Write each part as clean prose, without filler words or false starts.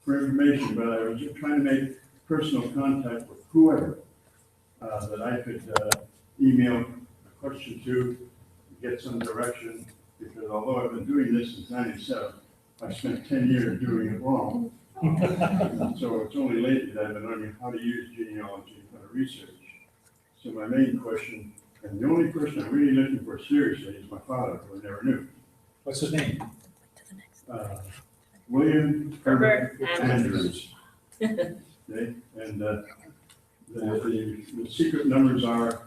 for information, but I was just trying to make personal contact with whoever that I could email a question to, get some direction, because although I've been doing this since '97, I spent 10 years doing it wrong. So it's only lately that I've been learning how to use genealogy, how to research. So my main question, and the only person I'm really looking for seriously is my father, who I never knew. What's his name? William Herbert Herbert Andrews. Okay, and the secret numbers are,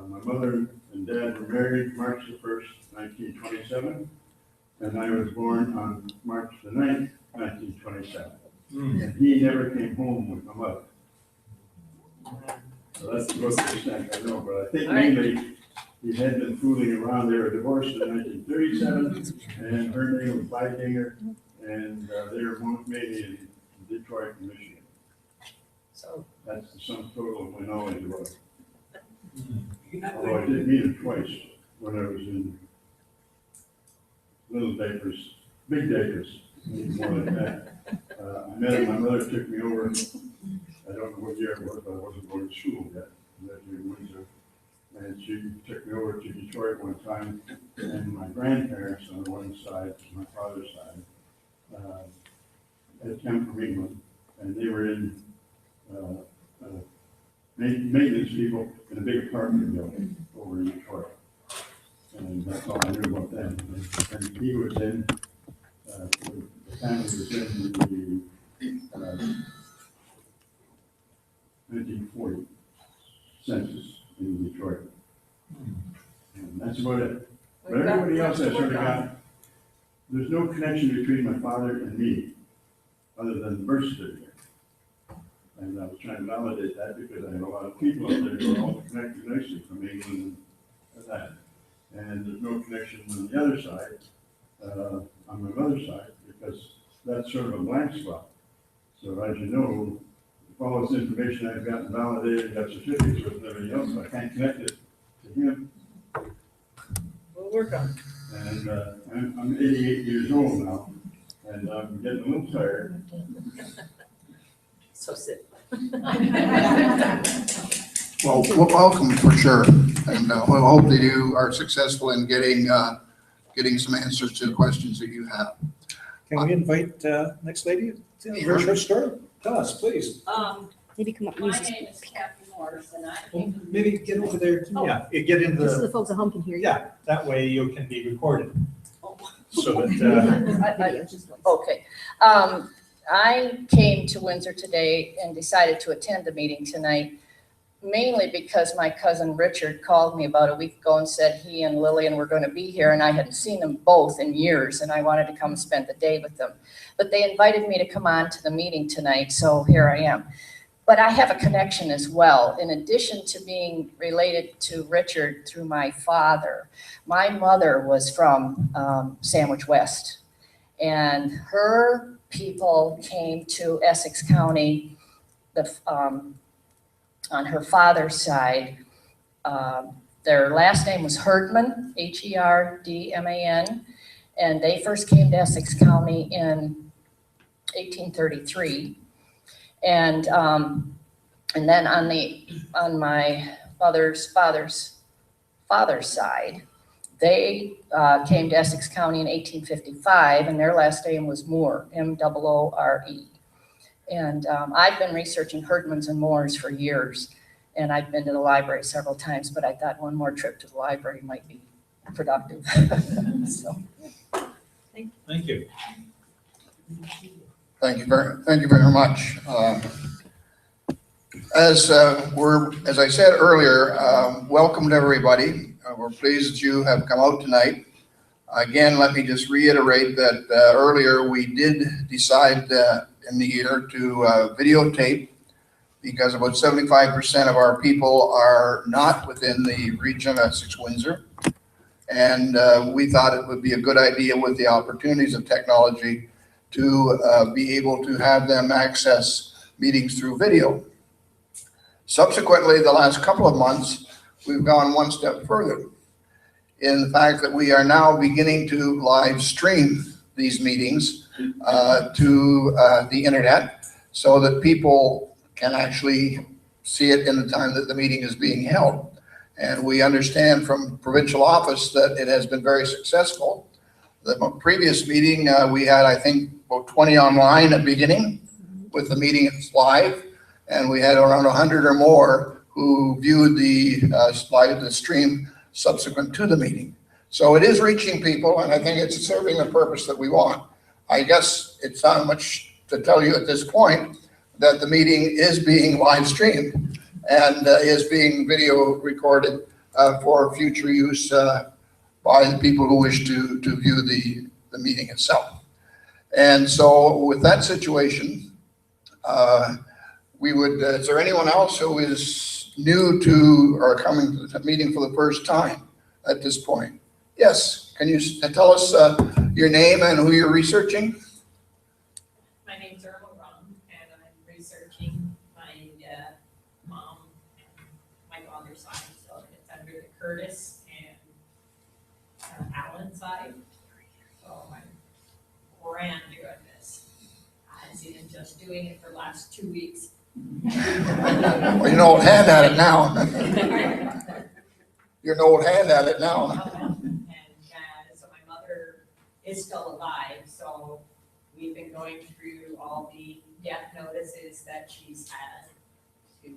my mother and dad were married March the 1st, 1927, and I was born on March the 9th, 1927. And he never came home with my mother. So that's the most extent I know, but I think mainly he had been fooling around. They were divorced in 1937, and her name was Beidinger, and they were mainly in Detroit, Michigan. So, That's the sum total of my knowledge about it. Although I did meet him twice when I was in little diapers, big diapers, more like that. I met him, my mother took me over, I don't know what year it was, but I wasn't going to school yet, I lived in Windsor. And she took me over to Detroit one time, and my grandparents on one side, my father's side, had come from England, and they were in maintenance people in a big apartment building over in Detroit. And that's all I knew about them. And he was in, the family was in the 1940 census in Detroit. And that's about it. But everybody else I sort of got, there's no connection between my father and me, other than the birth certificate. And I was trying to validate that because I have a lot of people out there who are all connected nicely from England and that. And there's no connection on the other side, on my mother's side, because that's sort of a blank spot. So as you know, if all this information I've gotten validated, got certificates with and everything else, I can't connect it to him. we'll work on it. And I'm 88 years old now, and I'm getting a little tired. So sit. Well, welcome for sure, and we'll hope that you are successful in getting some answers to the questions that you have. Can we invite next lady? Very short story. Tell us, please. Maybe come up and My use this. name is Kathy Morris, and I Well, came maybe get over there. Oh. Yeah, you get into This is the the, folks at home can hear you. yeah, that way you can be recorded. So that, Video, just voice. Okay. I came to Windsor today and decided to attend the meeting tonight, mainly because my cousin Richard called me about a week ago and said he and Lillian were going to be here, and I hadn't seen them both in years, and I wanted to come spend the day with them. But they invited me to come on to the meeting tonight, so here I am. But I have a connection as well. In addition to being related to Richard through my father, my mother was from Sandwich West, and her people came to Essex County on her father's side. Their last name was Herdman, Herdman, and they first came to Essex County in 1833. And then on my father's side, they came to Essex County in 1855, and their last name was Moore, Moore. And I've been researching Herdmans and Moores for years, and I've been to the library several times, but I thought one more trip to the library might be productive. So, thank you. Thank you very much. As I said earlier, welcome to everybody. We're pleased that you have come out tonight. Again, let me just reiterate that earlier we did decide in the year to videotape, because about 75% of our people are not within the region of Essex-Windsor. And we thought it would be a good idea, with the opportunities of technology, to be able to have them access meetings through video. Subsequently, the last couple of months, we've gone one step further in the fact that we are now beginning to live stream these meetings to the internet so that people can actually see it in the time that the meeting is being held. And we understand from provincial office that it has been very successful. The previous meeting, we had, I think, about 20 online at the beginning with the meeting live, and we had around 100 or more who viewed the stream subsequent to the meeting. So it is reaching people, and I think it's serving the purpose that we want. I guess it's not much to tell you at this point that the meeting is being live streamed and is being video recorded for future use by the people who wish to view the meeting itself. And so with that situation, we would, is there anyone else who is new to or coming to the meeting for the first time at this point? Yes, can you tell us your name and who you're researching? My name's Irma Rum, and I'm researching my mom and my father's side, so it's under the Curtis and Allen side. So I'm brand new at this. I've been just doing it for the last 2 weeks. Well, you're an old hand at it now. You're an old hand at it now. And so my mother is still alive, so we've been going through all the death notices that she's had to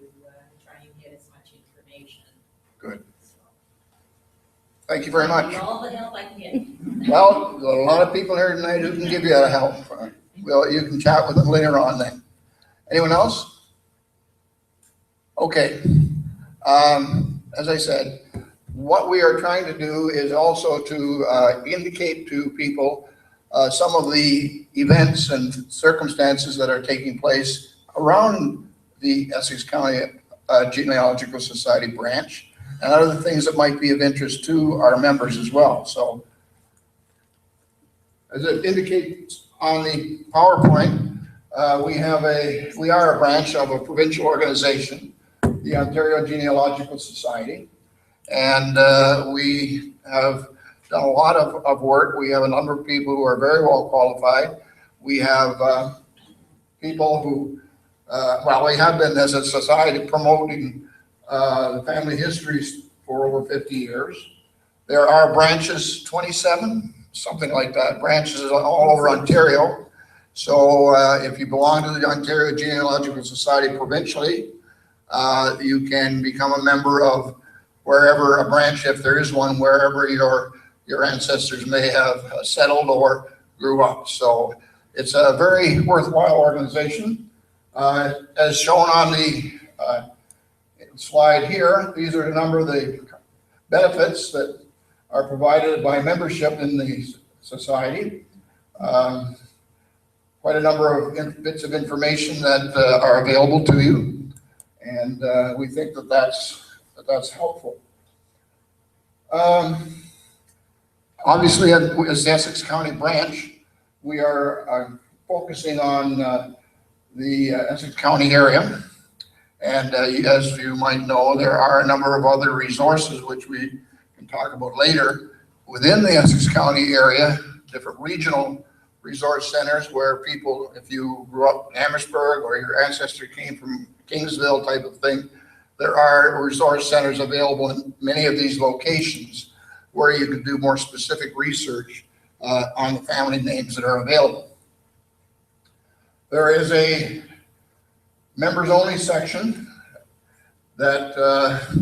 try and get as much information. Good. So, Thank you very much. I need all the help I can get. Well, there are a lot of people here tonight who can give you that help. Well, you can chat with them later on then. Anyone else? Okay. As I said, what we are trying to do is also to indicate to people some of the events and circumstances that are taking place around the Essex County Genealogical Society branch and other things that might be of interest to our members as well. So as it indicates on the PowerPoint, we are a branch of a provincial organization, the Ontario Genealogical Society. And we have done a lot of work. We have a number of people who are very well qualified. We have people who, we have been as a society promoting the family histories for over 50 years. There are branches, 27, something like that, branches all over Ontario. So if you belong to the Ontario Genealogical Society provincially, you can become a member of wherever a branch, if there is one, wherever your ancestors may have settled or grew up. So it's a very worthwhile organization. As shown on the slide here, these are a number of the benefits that are provided by membership in the society. Quite a number of bits of information that are available to you. And we think that that's helpful. Obviously, as the Essex County branch, we are focusing on the Essex County area. And as you might know, there are a number of other resources which we can talk about later within the Essex County area, different regional resource centers where people, if you grew up in Amherstburg or your ancestor came from Kingsville type of thing, there are resource centers available in many of these locations where you can do more specific research on the family names that are available. There is a members only section that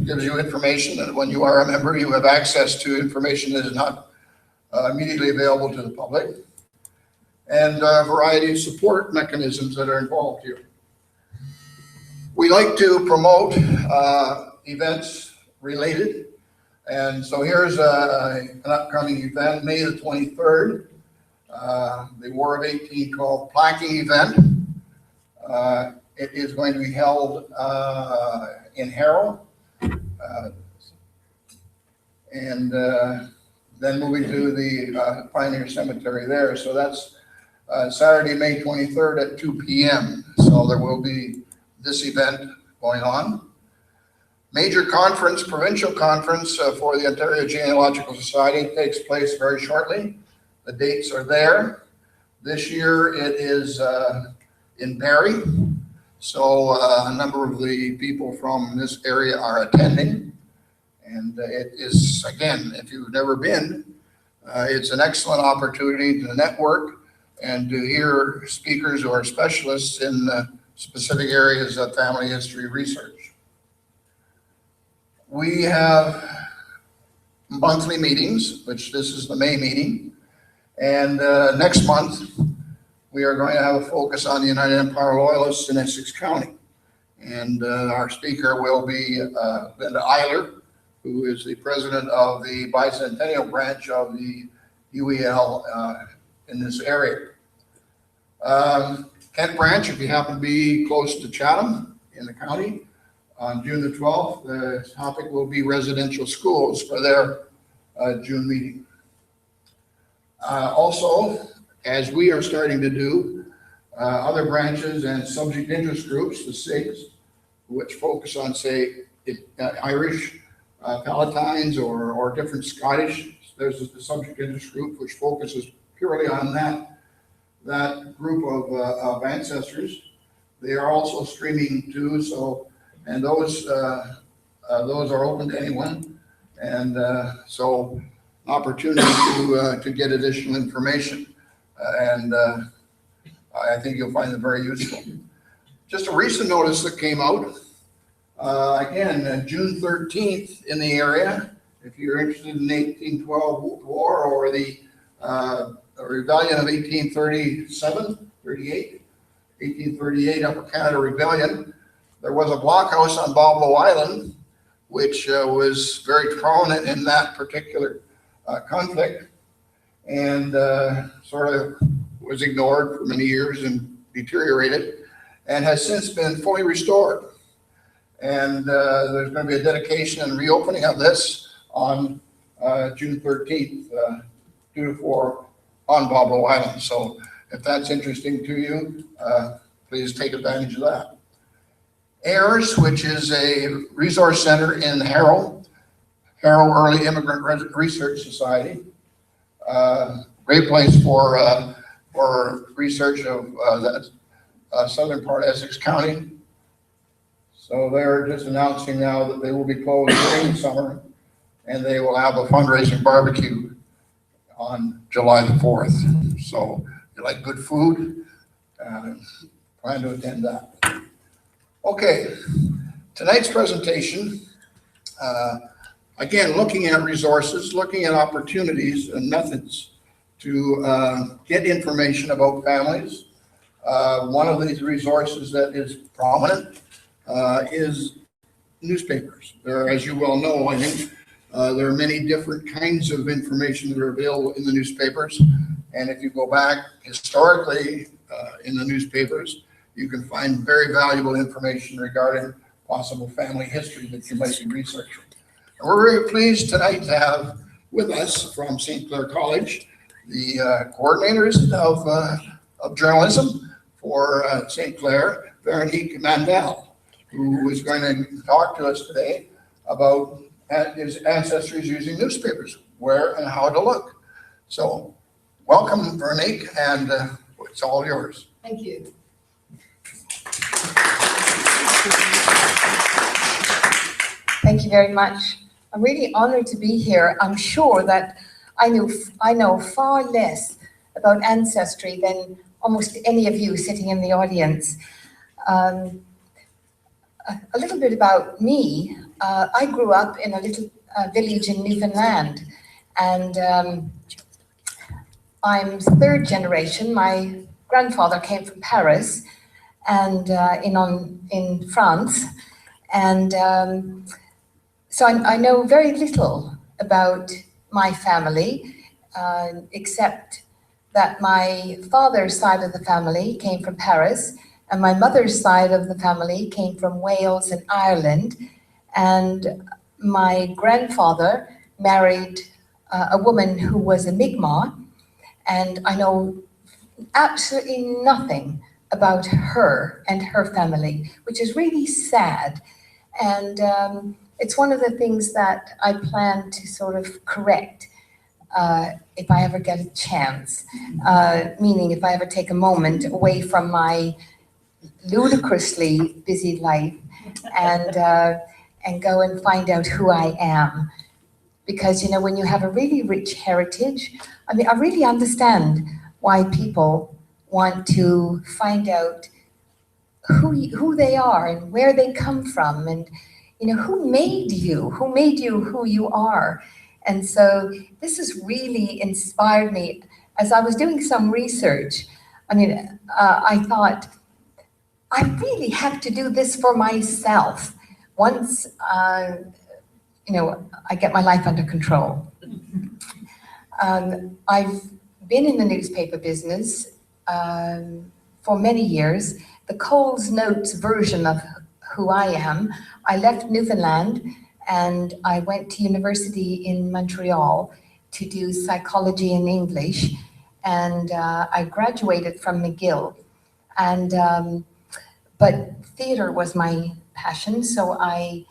gives you information that when you are a member, you have access to information that is not immediately available to the public, and a variety of support mechanisms that are involved here. We like to promote events related. And so here's an upcoming event, May the 23rd, the War of 18 called Plaquing event. It is going to be held in Harrow. And then moving to the Pioneer Cemetery there. So that's Saturday, May 23rd at 2 p.m. So there will be this event going on. Major conference, provincial conference for the Ontario Genealogical Society takes place very shortly. The dates are there. This year it is in Barrie. So a number of the people from this area are attending. And it is, again, if you've never been, it's an excellent opportunity to network and to hear speakers who are specialists in specific areas of family history research. We have monthly meetings, which this is the May meeting. And next month, we are going to have a focus on the United Empire Loyalists in Essex County. And our speaker will be Linda Eiler, who is the president of the bicentennial branch of the UEL in this area. Kent Branch, if you happen to be close to Chatham in the county, on June the 12th, the topic will be residential schools for their June meeting. Also, as we are starting to do, other branches and subject interest groups, the SIGs, which focus on, say, Irish, Palatines, or different Scottish. There's the subject interest group, which focuses purely on that group of ancestors. They are also streaming too, so, and those are open to anyone. And so opportunity to get additional information. And I think you'll find them very useful. Just a recent notice that came out, again, June 13th in the area, if you're interested in the 1812 war or the rebellion of 1838 Upper Canada Rebellion, there was a blockhouse on Boblo Island, which was very prominent in that particular conflict, and sort of was ignored for many years and deteriorated, and has since been fully restored. And there's going to be a dedication and reopening of this on June 13th, 2 to 4 on Boblo Island. So if that's interesting to you, please take advantage of that. AIRS, which is a resource center in Harrow Early Immigrant Research Society. Great place for research of the southern part of Essex County. So they're just announcing now that they will be closed during the summer, and they will have a fundraising barbecue on July the 4th. So if you like good food, plan to attend that. Okay, tonight's presentation, again, looking at resources, looking at opportunities and methods to get information about families. One of these resources that is prominent is newspapers. There, as you well know, I think there are many different kinds of information that are available in the newspapers. And if you go back historically in the newspapers, you can find very valuable information regarding possible family history that you might be researching. And we're very pleased tonight to have with us from St. Clair College the coordinators of journalism for St. Clair, Veronique Mandal, who is going to talk to us today about his ancestors using newspapers, where and how to look. So welcome, Veronique, and it's all yours. Thank you. Thank you very much. I'm really honored to be here. I'm sure that I know far less about ancestry than almost any of you sitting in the audience. A little bit about me. I grew up in a little village in Newfoundland, and I'm third generation. My grandfather came from Paris and in France, and so I know very little about my family, except that my father's side of the family came from Paris, and my mother's side of the family came from Wales and Ireland, and my grandfather married a woman who was a Mi'kmaq, and I know absolutely nothing about her and her family, which is really sad. And it's one of the things that I plan to sort of correct. if I ever get a chance, meaning if I ever take a moment away from my ludicrously busy life and go and find out who I am. Because, you know, when you have a really rich heritage, I mean, I really understand why people want to find out who they are and where they come from and, you know, who made you who you are. And so this has really inspired me. As I was doing some research, I mean, I thought, I really have to do this for myself once, you know, I get my life under control. I've been in the newspaper business for many years. The Coles Notes version of who I am, I left Newfoundland and I went to university in Montreal to do psychology and English. And I graduated from McGill. And but theater was my passion, so I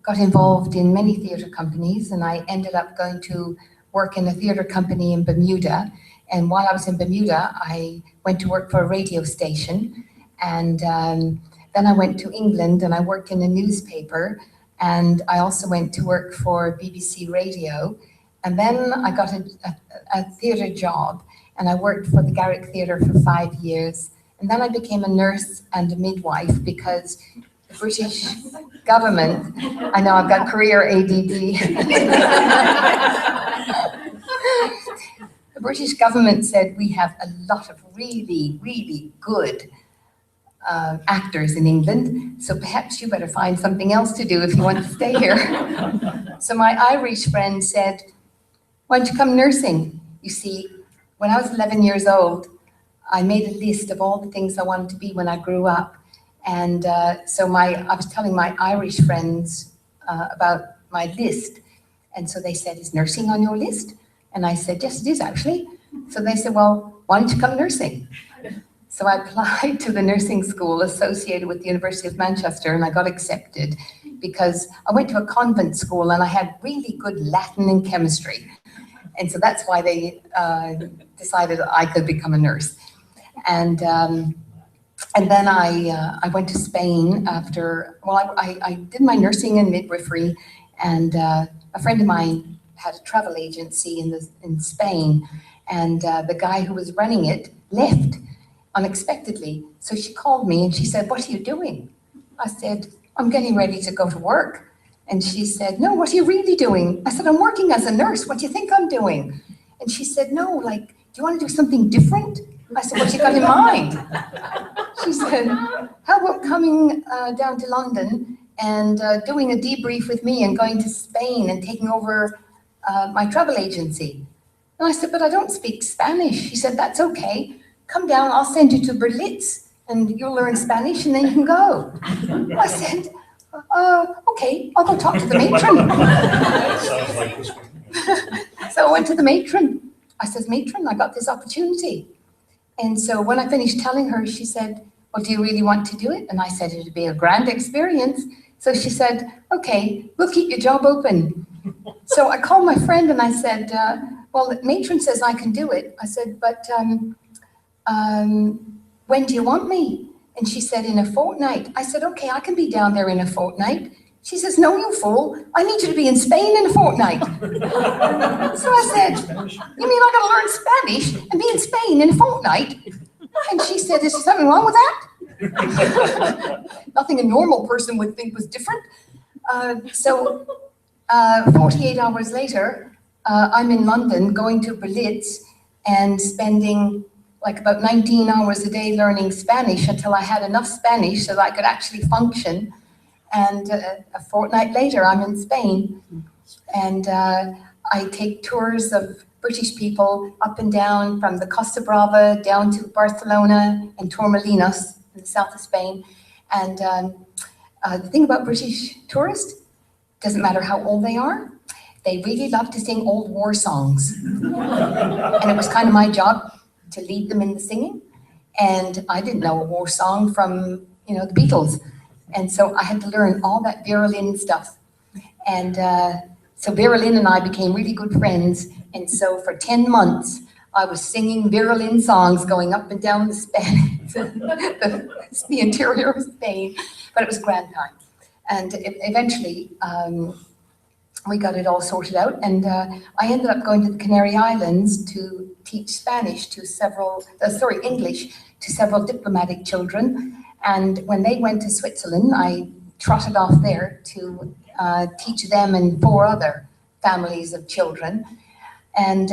got involved in many theater companies, and I ended up going to work in a theater company in Bermuda. And while I was in Bermuda, I went to work for a radio station. And then I went to England and I worked in a newspaper. And I also went to work for BBC Radio. And then I got a theater job, and I worked for the Garrick Theatre for 5 years. And then I became a nurse and a midwife because the British government, I know I've got career ADD. The British government said we have a lot of really, really good actors in England, so perhaps you better find something else to do if you want to stay here. So my Irish friend said, why don't you come nursing? You see, when I was 11 years old, I made a list of all the things I wanted to be when I grew up. And so I was telling my Irish friends about my list. And so they said, is nursing on your list? And I said, yes, it is actually. So they said, well, why don't you come nursing? So I applied to the nursing school associated with the University of Manchester, and I got accepted because I went to a convent school and I had really good Latin and chemistry. And so that's why they decided I could become a nurse. And then I went to Spain after, well, I did my nursing and midwifery, and a friend of mine had a travel agency in Spain, and the guy who was running it left unexpectedly. So she called me and she said, what are you doing? I said, I'm getting ready to go to work. And she said, no, what are you really doing? I said, I'm working as a nurse. What do you think I'm doing? And she said, no, like, do you want to do something different? I said, what you got in mind? She said, how about coming down to London and doing a debrief with me and going to Spain and taking over my travel agency? And I said, but I don't speak Spanish. She said, that's okay. Come down, I'll send you to Berlitz and you'll learn Spanish and then you can go. I said, okay, I'll go talk to the matron. Sounds like this one. So I went to the matron. I said, matron, I got this opportunity. And so when I finished telling her, she said, well, do you really want to do it? And I said, it'd be a grand experience. So she said, okay, we'll keep your job open. So I called my friend and I said, well, the matron says I can do it. I said, but when do you want me? And she said, in a fortnight. I said, okay, I can be down there in a fortnight. She says, no, you fool. I need you to be in Spain in a fortnight. So I said, you mean I got to learn Spanish and be in Spain in a fortnight? And she said, is there something wrong with that? Nothing a normal person would think was different. So 48 hours later, I'm in London going to Berlitz and spending like about 19 hours a day learning Spanish until I had enough Spanish so that I could actually function. And a fortnight later, I'm in Spain. And I take tours of British people up and down from the Costa Brava down to Barcelona and Torremolinos in the south of Spain. And the thing about British tourists, doesn't matter how old they are, they really love to sing old war songs. And it was kind of my job to lead them in the singing. And I didn't know a war song from, you know, the Beatles. And so I had to learn all that Vera Lynn stuff. And So Vera Lynn and I became really good friends. And so for 10 months, I was singing Vera Lynn songs going up and down the Spain, the interior of Spain, but it was a grand time. And eventually, we got it all sorted out, and I ended up going to the Canary Islands to teach English to several diplomatic children. And when they went to Switzerland, I trotted off there to teach them and 4 other families of children. And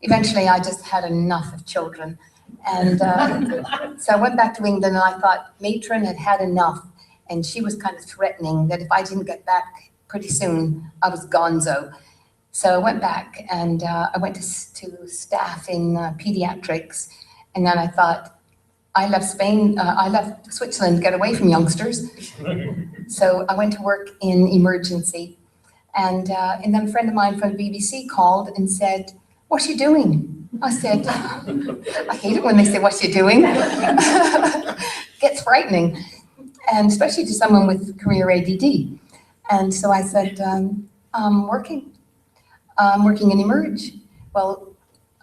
eventually I just had enough of children. And so I went back to England, and I thought Matron had had enough. And she was kind of threatening that if I didn't get back pretty soon, I was gonzo. So I went back, and I went to staff in pediatrics. And then I thought, I left Switzerland to get away from youngsters. So I went to work in emergency. And then a friend of mine from the BBC called and said, "What are you doing?" I said, I hate it when they say, "What are you doing?" Gets frightening, and especially to someone with career ADD. And so I said, I'm working in Emerge. Well,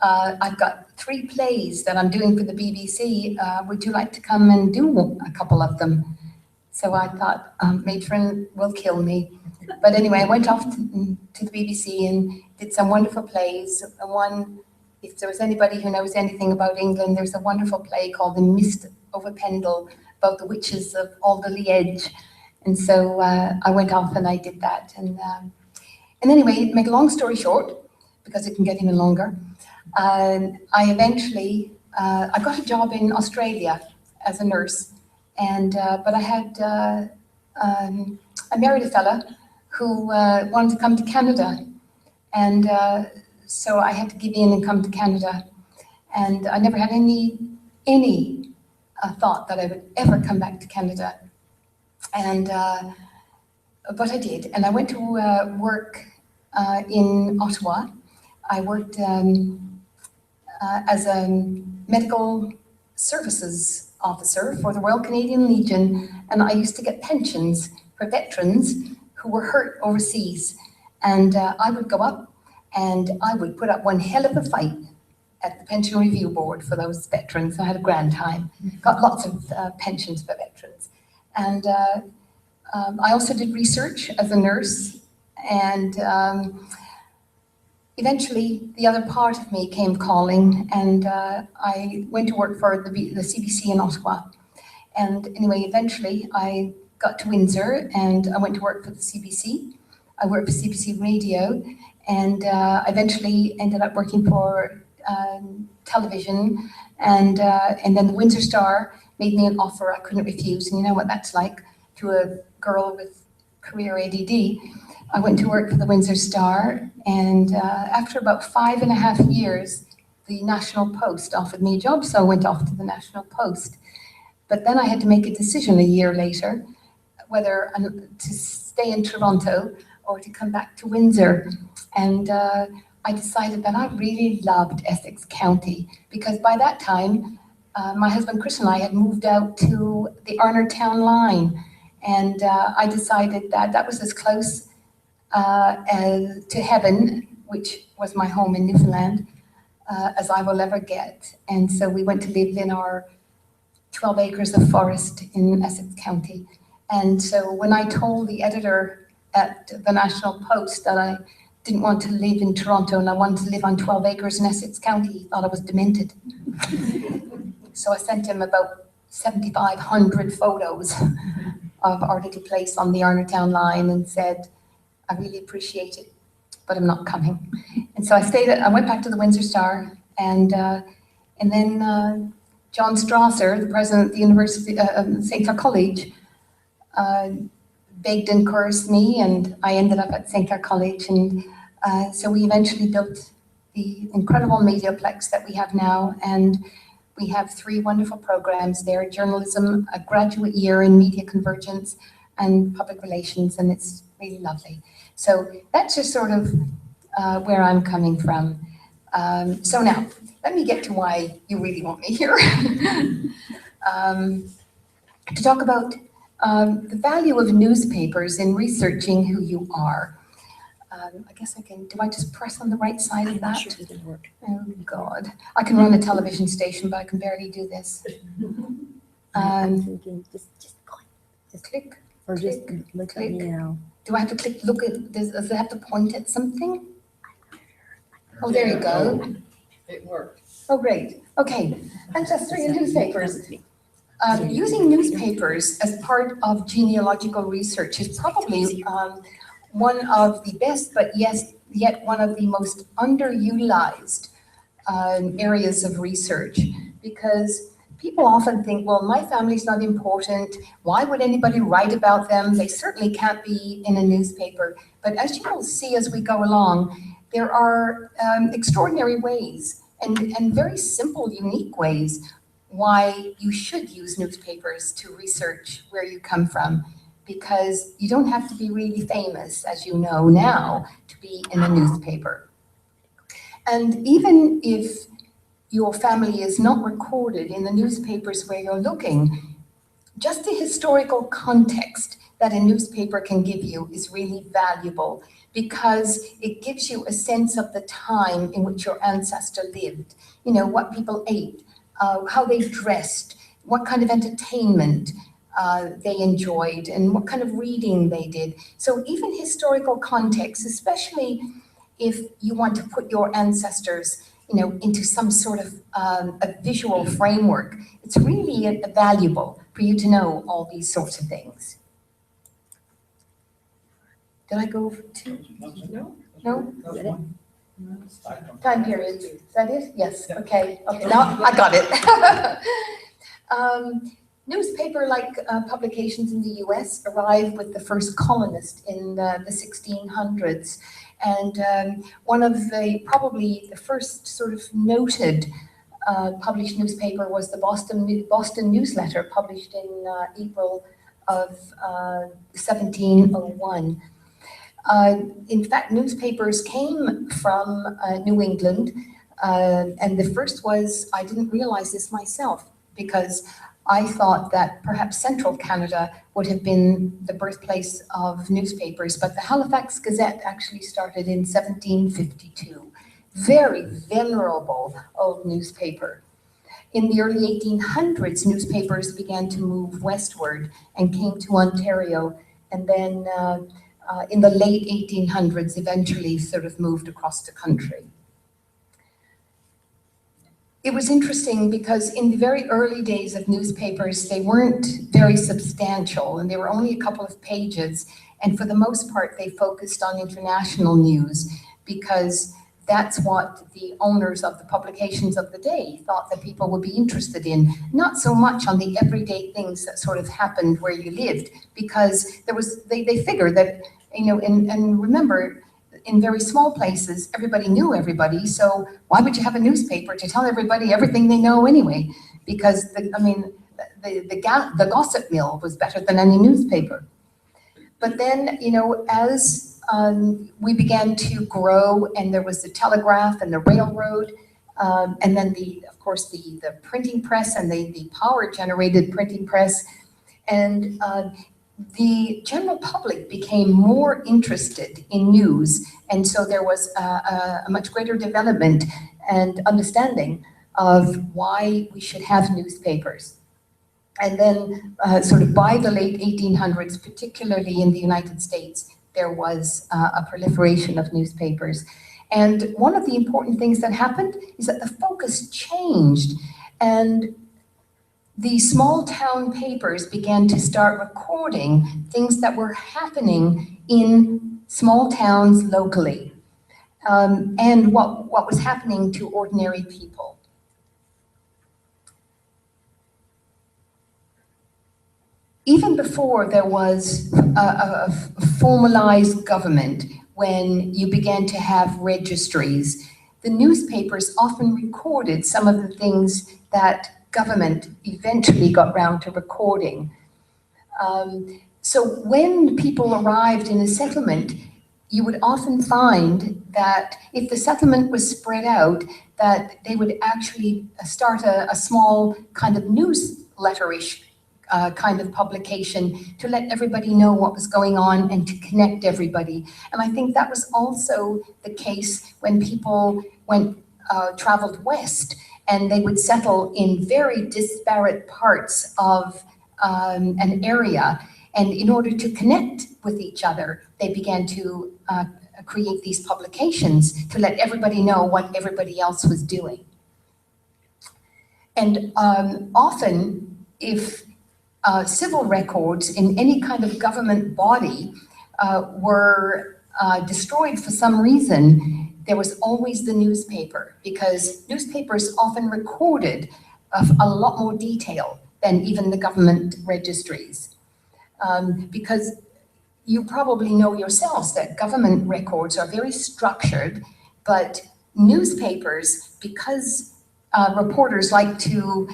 I've got 3 plays that I'm doing for the BBC. Would you like to come and do a couple of them? So I thought, Matron will kill me. But anyway, I went off to the BBC and did some wonderful plays. One, if there was anybody who knows anything about England, there's a wonderful play called The Mist over Pendle, about the witches of Alderley Edge. And so I went off and I did that. And anyway, make a long story short, because it can get even longer, I eventually, I got a job in Australia as a nurse. And but I married a fella who wanted to come to Canada. And so I had to give in and come to Canada. And I never had any thought that I would ever come back to Canada. And but I did, and I went to work in Ottawa. I worked as a medical services officer for the Royal Canadian Legion, and I used to get pensions for veterans who were hurt overseas. And I would go up and I would put up one hell of a fight at the Pension Review Board for those veterans. I had a grand time, got lots of pensions for veterans. And I also did research as a nurse, and eventually the other part of me came calling, and I went to work for the CBC in Ottawa. And anyway, eventually I got to Windsor and I went to work for the CBC. I worked for CBC Radio, and I eventually ended up working for television, and then the Windsor Star made me an offer I couldn't refuse, and you know what that's like to a girl with career ADD. I went to work for the Windsor Star, and after about 5.5 years, the National Post offered me a job, so I went off to the National Post. But then I had to make a decision a year later, whether to stay in Toronto or to come back to Windsor. And I decided that I really loved Essex County, because by that time, my husband Chris and I had moved out to the Arnertown line. And I decided that that was as close to heaven, which was my home in Newfoundland, as I will ever get. And so we went to live in our 12 acres of forest in Essex County. And so when I told the editor at the National Post that I didn't want to live in Toronto and I wanted to live on 12 acres in Essex County, he thought I was demented. So I sent him about 7,500 photos of our little place on the Arnertown line and said, I really appreciate it, but I'm not coming. And so I went back to the Windsor Star, and then John Strasser, the president of the University of St. Clair College, begged and coerced me, and I ended up at St. Clair College. And so we eventually built the incredible Mediaplex that we have now, and we have 3 wonderful programs there: journalism, a graduate year in media convergence, and public relations, and it's really lovely. So that's just sort of where I'm coming from. So now, let me get to why you really want me here. To talk about the value of newspapers in researching who you are. I guess I can, do I just press on the right side of I'm not that? sure if it's gonna work. Oh, God. I can run a television station, but I can barely do this. I'm thinking, just go ahead. Just Click. or just click, look at click. me now. Do I have to click, look at, does it have to point at something? Oh, there you go. It worked. Oh, great. Okay. Ancestry and newspapers. Using newspapers as part of genealogical research is probably one of the best, but yet one of the most underutilized areas of research, because people often think, well, my family's not important. Why would anybody write about them? They certainly can't be in a newspaper. But as you will see as we go along, there are extraordinary ways and very simple, unique ways why you should use newspapers to research where you come from, because you don't have to be really famous, as you know now, to be in a newspaper. And even if your family is not recorded in the newspapers where you're looking, just the historical context that a newspaper can give you is really valuable, because it gives you a sense of the time in which your ancestor lived, you know, what people ate, how they dressed, what kind of entertainment they enjoyed, and what kind of reading they did. So even historical context, especially if you want to put your ancestors, you know, into some sort of a visual framework, it's really valuable for you to know all these sorts of things. Did I go to? No? No? Is that it? Time period, is that it? Yes, okay, now I got it. Newspaper-like publications in the US arrived with the first colonist in the 1600s. And one of probably the first sort of noted published newspaper was the Boston Newsletter, published in April of 1701. In fact, newspapers came from New England, and the first was, I didn't realize this myself, because I thought that perhaps central Canada would have been the birthplace of newspapers, but the Halifax Gazette actually started in 1752. Very venerable old newspaper. In the early 1800s, newspapers began to move westward and came to Ontario, and then in the late 1800s, eventually sort of moved across the country. It was interesting because in the very early days of newspapers, they weren't very substantial, and they were only a couple of pages. And for the most part, they focused on international news, because that's what the owners of the publications of the day thought that people would be interested in, not so much on the everyday things that sort of happened where you lived, because there was, they figured that, you know, and remember, in very small places, everybody knew everybody, so why would you have a newspaper to tell everybody everything they know anyway? Because, the gossip mill was better than any newspaper. But then, you know, as we began to grow, and there was the telegraph and the railroad, and then of course the printing press and the power-generated printing press, and the general public became more interested in news, and so there was a much greater development and understanding of why we should have newspapers. And then sort of by the late 1800s, particularly in the United States, there was a proliferation of newspapers. And one of the important things that happened is that the focus changed, and the small town papers began to start recording things that were happening in small towns locally, and what was happening to ordinary people. Even before there was a formalized government, when you began to have registries, the newspapers often recorded some of the things that government eventually got round to recording. So when people arrived in a settlement, you would often find that if the settlement was spread out, that they would actually start a small kind of newsletterish kind of publication to let everybody know what was going on and to connect everybody. And I think that was also the case when people traveled west, and they would settle in very disparate parts of an area. And in order to connect with each other, they began to create these publications to let everybody know what everybody else was doing. And often, if civil records in any kind of government body were destroyed for some reason, there was always the newspaper, because newspapers often recorded a lot more detail than even the government registries. Because you probably know yourselves that government records are very structured, but newspapers, because reporters like to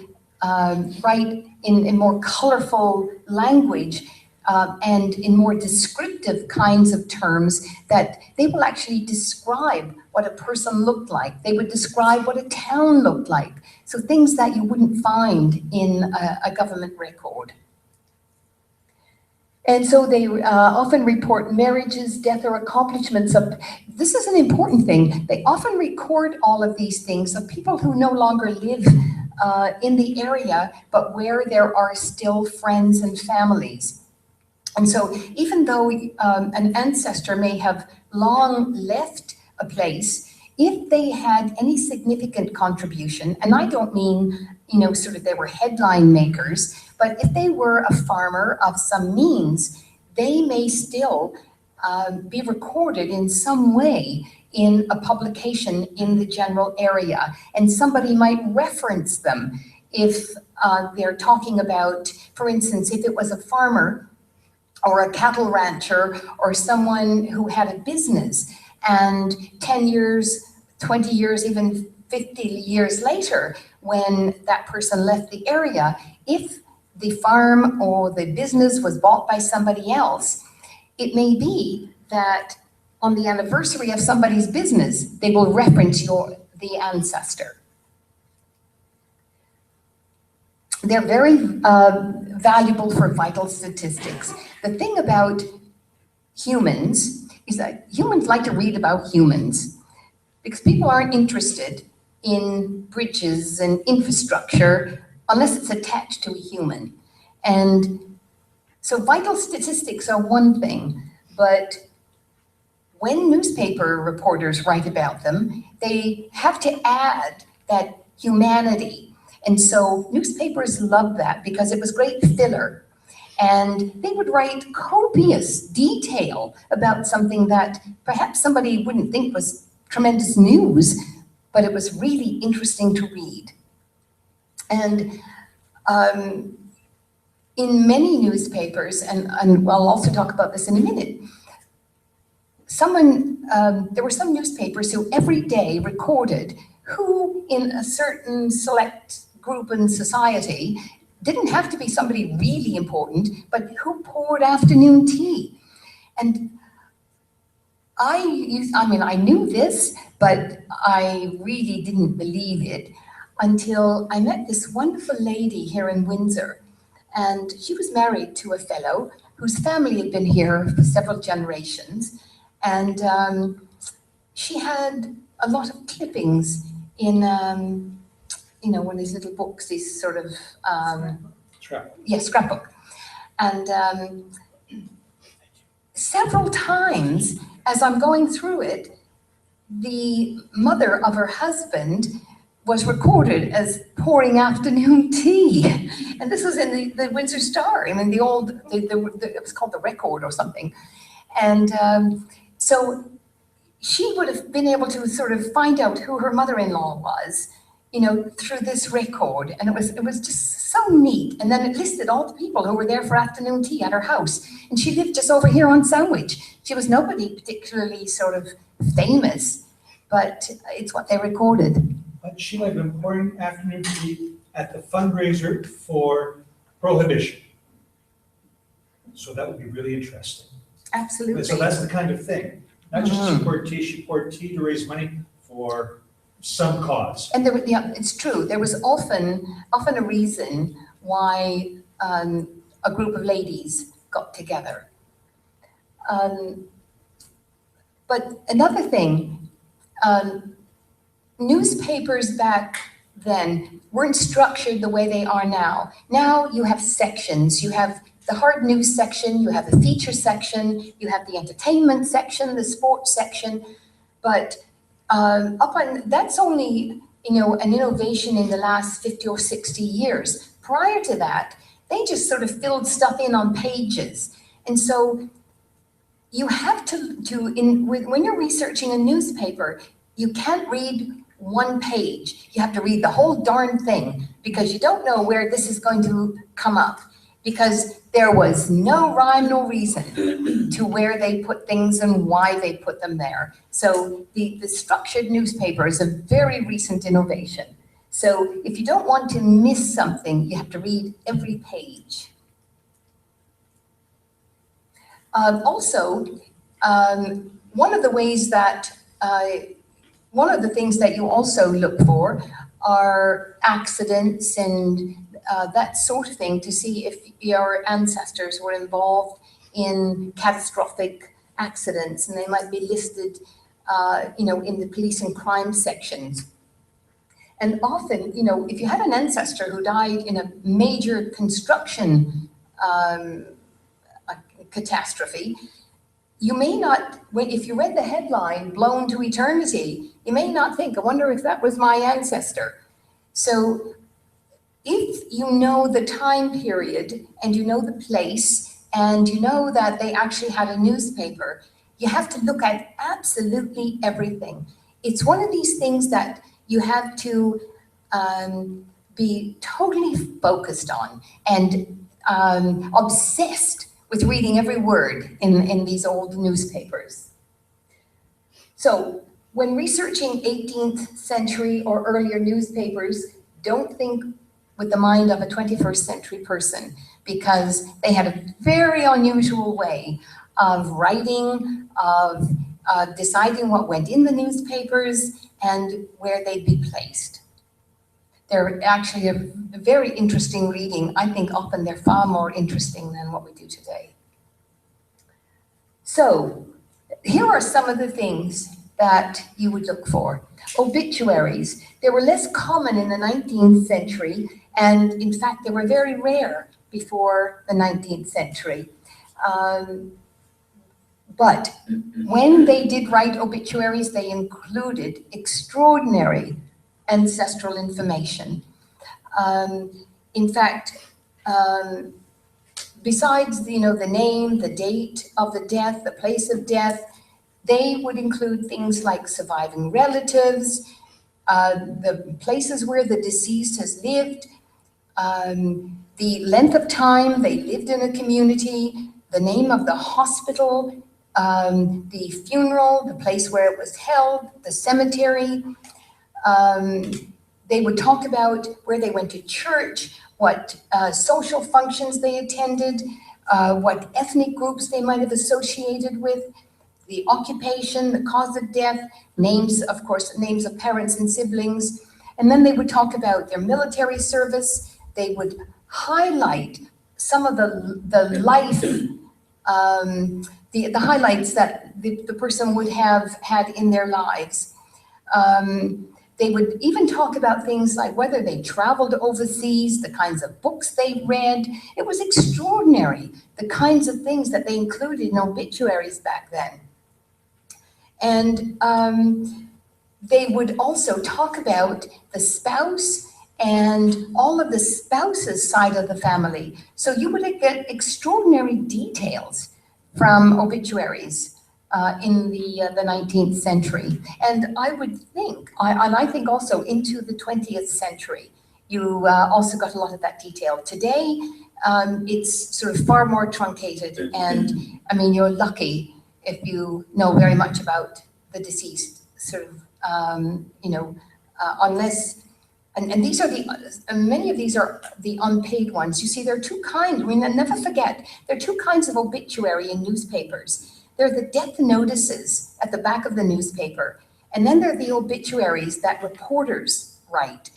write in more colorful language and in more descriptive kinds of terms, that they will actually describe what a person looked like. They would describe what a town looked like. So things that you wouldn't find in a government record. And so they often report marriages, death, or accomplishments of, this is an important thing, they often record all of these things of people who no longer live in the area, but where there are still friends and families. And so even though an ancestor may have long left a place, if they had any significant contribution, and I don't mean, sort of they were headline makers, but if they were a farmer of some means, they may still be recorded in some way in a publication in the general area. And somebody might reference them if they're talking about, for instance, if it was a farmer or a cattle rancher or someone who had a business, and 10 years, 20 years, even 50 years later, when that person left the area, if the farm or the business was bought by somebody else, it may be that on the anniversary of somebody's business, they will reference the ancestor. They're very valuable for vital statistics. The thing about humans is that humans like to read about humans, because people aren't interested in bridges and infrastructure unless it's attached to a human. And so vital statistics are one thing, but when newspaper reporters write about them, they have to add that humanity. And so newspapers love that because it was great filler. And they would write copious detail about something that perhaps somebody wouldn't think was tremendous news, but it was really interesting to read. And in many newspapers, and I'll also talk about this in a minute, there were some newspapers who every day recorded who in a certain select group in society, didn't have to be somebody really important, but who poured afternoon tea. And I knew this, but I really didn't believe it until I met this wonderful lady here in Windsor. And she was married to a fellow whose family had been here for several generations. And she had a lot of clippings in, one of these little books, these sort of, scrapbook. And several times as I'm going through it, the mother of her husband was recorded as pouring afternoon tea. And this was in the Windsor Star, it was called the Record or something. And so she would have been able to sort of find out who her mother-in-law was, through this record. And it was just so neat. And then it listed all the people who were there for afternoon tea at her house. And she lived just over here on Sandwich. She was nobody particularly sort of famous, but it's what they recorded. But she might have been pouring afternoon tea at the fundraiser for Prohibition. So that would be really interesting. Absolutely. So that's the kind of thing. Not just she poured tea to raise money for some cause. And it's true. There was often a reason why a group of ladies got together. But another thing, newspapers back then weren't structured the way they are now. Now you have sections. You have the hard news section, you have the feature section, you have the entertainment section, the sports section. But that's only, an innovation in the last 50 or 60 years. Prior to that, they just sort of filled stuff in on pages. And so you have when you're researching a newspaper, you can't read one page. You have to read the whole darn thing because you don't know where this is going to come up, because there was no rhyme, no reason to where they put things and why they put them there. So the structured newspaper is a very recent innovation. So if you don't want to miss something, you have to read every page. Also, one of the things that you also look for are accidents and that sort of thing to see if your ancestors were involved in catastrophic accidents, and they might be listed, in the police and crime sections. And often, if you had an ancestor who died in a major construction catastrophe, you may not, if you read the headline, "Blown to Eternity," you may not think, "I wonder if that was my ancestor." So if you know the time period and you know the place and you know that they actually had a newspaper, you have to look at absolutely everything. It's one of these things that you have to be totally focused on and obsessed with reading every word in these old newspapers. So when researching 18th century or earlier newspapers, don't think with the mind of a 21st century person, because they had a very unusual way of writing, of deciding what went in the newspapers and where they'd be placed. They're actually a very interesting reading. I think often they're far more interesting than what we do today. So here are some of the things that you would look for. Obituaries. They were less common in the 19th century, and in fact, they were very rare before the 19th century. But when they did write obituaries, they included extraordinary ancestral information. In fact, besides the name, the date of the death, the place of death, they would include things like surviving relatives, the places where the deceased has lived, the length of time they lived in a community, the name of the hospital, the funeral, the place where it was held, the cemetery. They would talk about where they went to church, what social functions they attended, what ethnic groups they might have associated with, the occupation, the cause of death, names, of course, names of parents and siblings. And then they would talk about their military service. They would highlight some of the life, the highlights that the person would have had in their lives. They would even talk about things like whether they traveled overseas, the kinds of books they read. It was extraordinary, the kinds of things that they included in obituaries back then. And they would also talk about the spouse and all of the spouse's side of the family. So you would get extraordinary details from obituaries in the 19th century. And I would think, and I think also into the 20th century, you also got a lot of that detail. Today, it's sort of far more truncated. And I mean, you're lucky if you know very much about the deceased, sort of, unless, and these are many of these are the unpaid ones. You see, there are two kinds, I mean, never forget, there are two kinds of obituary in newspapers. There are the death notices at the back of the newspaper, and then there are the obituaries that reporters write.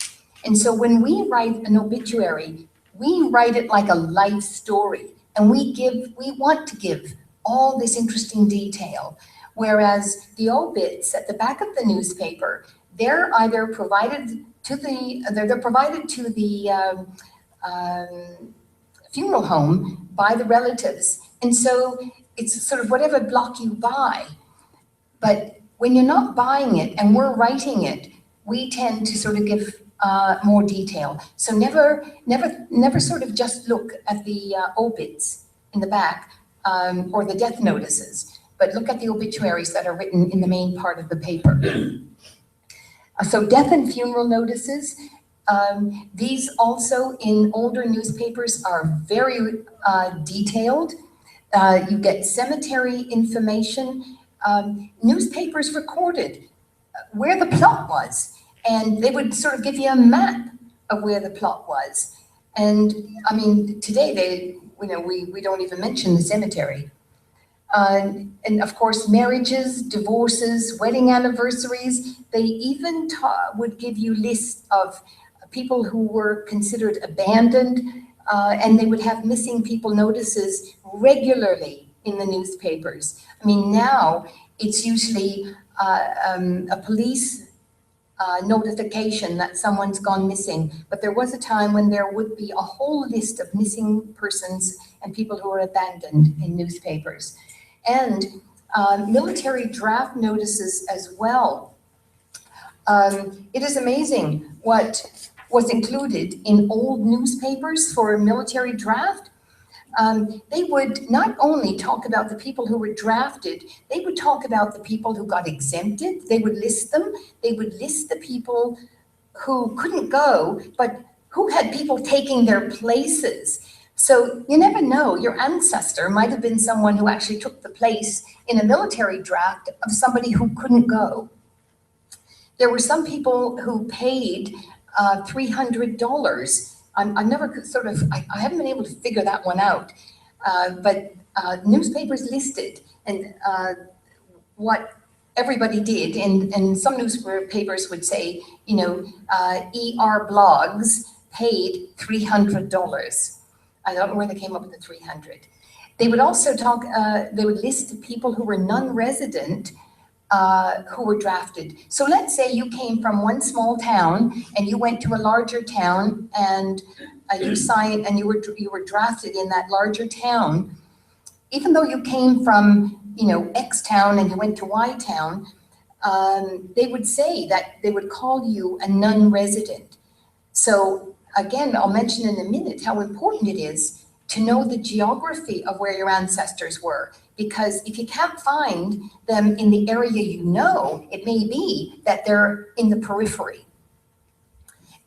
And so when we write an obituary, We write it like a life story, and we want to give all this interesting detail. Whereas the obits at the back of the newspaper, they're either provided to the funeral home by the relatives, and so it's sort of whatever block you buy. But when you're not buying it and we're writing it, we tend to sort of give more detail. So never sort of just look at the obits in the back or the death notices, but look at the obituaries that are written in the main part of the paper. So death and funeral notices, these also in older newspapers are very detailed. You get cemetery information. Newspapers recorded where the plot was, and they would sort of give you a map of where the plot was. And I mean, today we don't even mention the cemetery. And of course, marriages, divorces, wedding anniversaries, they even would give you lists of people who were considered abandoned, and they would have missing people notices regularly in the newspapers. I mean, now it's usually a police notification that someone's gone missing, but there was a time when there would be a whole list of missing persons and people who were abandoned in newspapers. And military draft notices as well. It is amazing what was included in old newspapers for a military draft. They would not only talk about the people who were drafted, they would talk about the people who got exempted. They would list them. They would list the people who couldn't go, but who had people taking their places. So you never know, your ancestor might have been someone who actually took the place in a military draft of somebody who couldn't go. There were some people who paid $300. I've never sort of, I haven't been able to figure that one out, but newspapers listed and what everybody did, and some newspapers would say, you know, ER blogs paid $300. I don't know where they came up with the 300. They would also talk, they would list people who were non-resident who were drafted. So let's say you came from one small town and you went to a larger town and you signed and you were drafted in that larger town. Even though you came from, you know, X town and you went to Y town, they would say that they would call you a non-resident. So again, I'll mention in a minute how important it is to know the geography of where your ancestors were. Because if you can't find them in the area you know, it may be that they're in the periphery.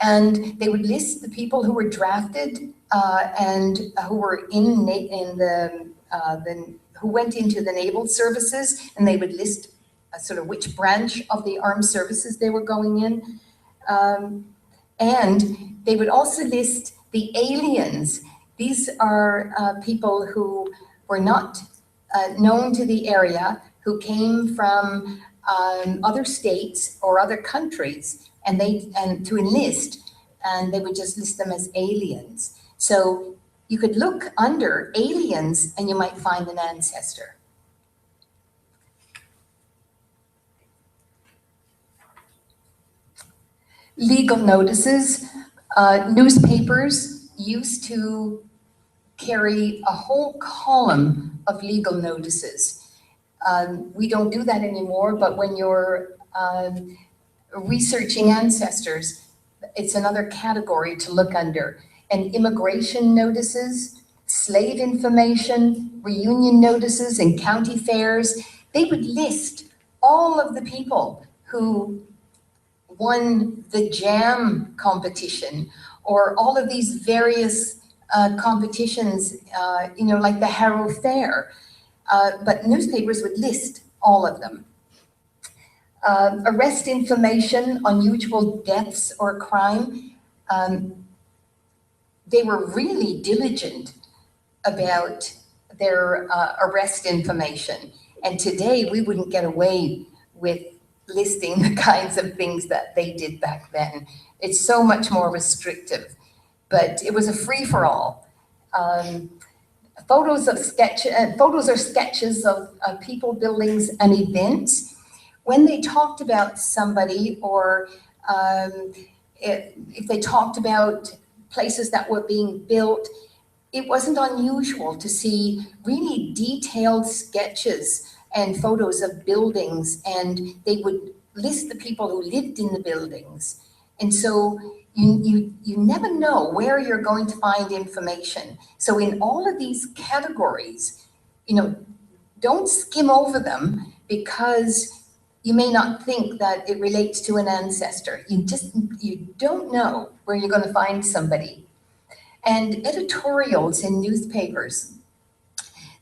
And they would list the people who were drafted and who were who went into the naval services, and they would list sort of which branch of the armed services they were going in. And they would also list the aliens. These are people who were not known to the area, who came from other states or other countries, and to enlist, and they would just list them as aliens. So you could look under aliens and you might find an ancestor. Legal notices. Newspapers used to carry a whole column of legal notices. We don't do that anymore, but when you're researching ancestors, it's another category to look under. And immigration notices, slave information, reunion notices, and county fairs, they would list all of the people who won the jam competition or all of these various competitions, you know, like the Harrow Fair. But newspapers would list all of them. Arrest information, unusual deaths or crime. They were really diligent about their arrest information. And today we wouldn't get away with listing the kinds of things that they did back then. It's so much more restrictive. but it was a free-for-all. Photos or sketches of people, buildings, and events. When they talked about somebody, or if they talked about places that were being built, it wasn't unusual to see really detailed sketches and photos of buildings, and they would list the people who lived in the buildings. And so you never know where you're going to find information. So in all of these categories, don't skim over them, because you may not think that it relates to an ancestor. You don't know where you're going to find somebody. And editorials in newspapers.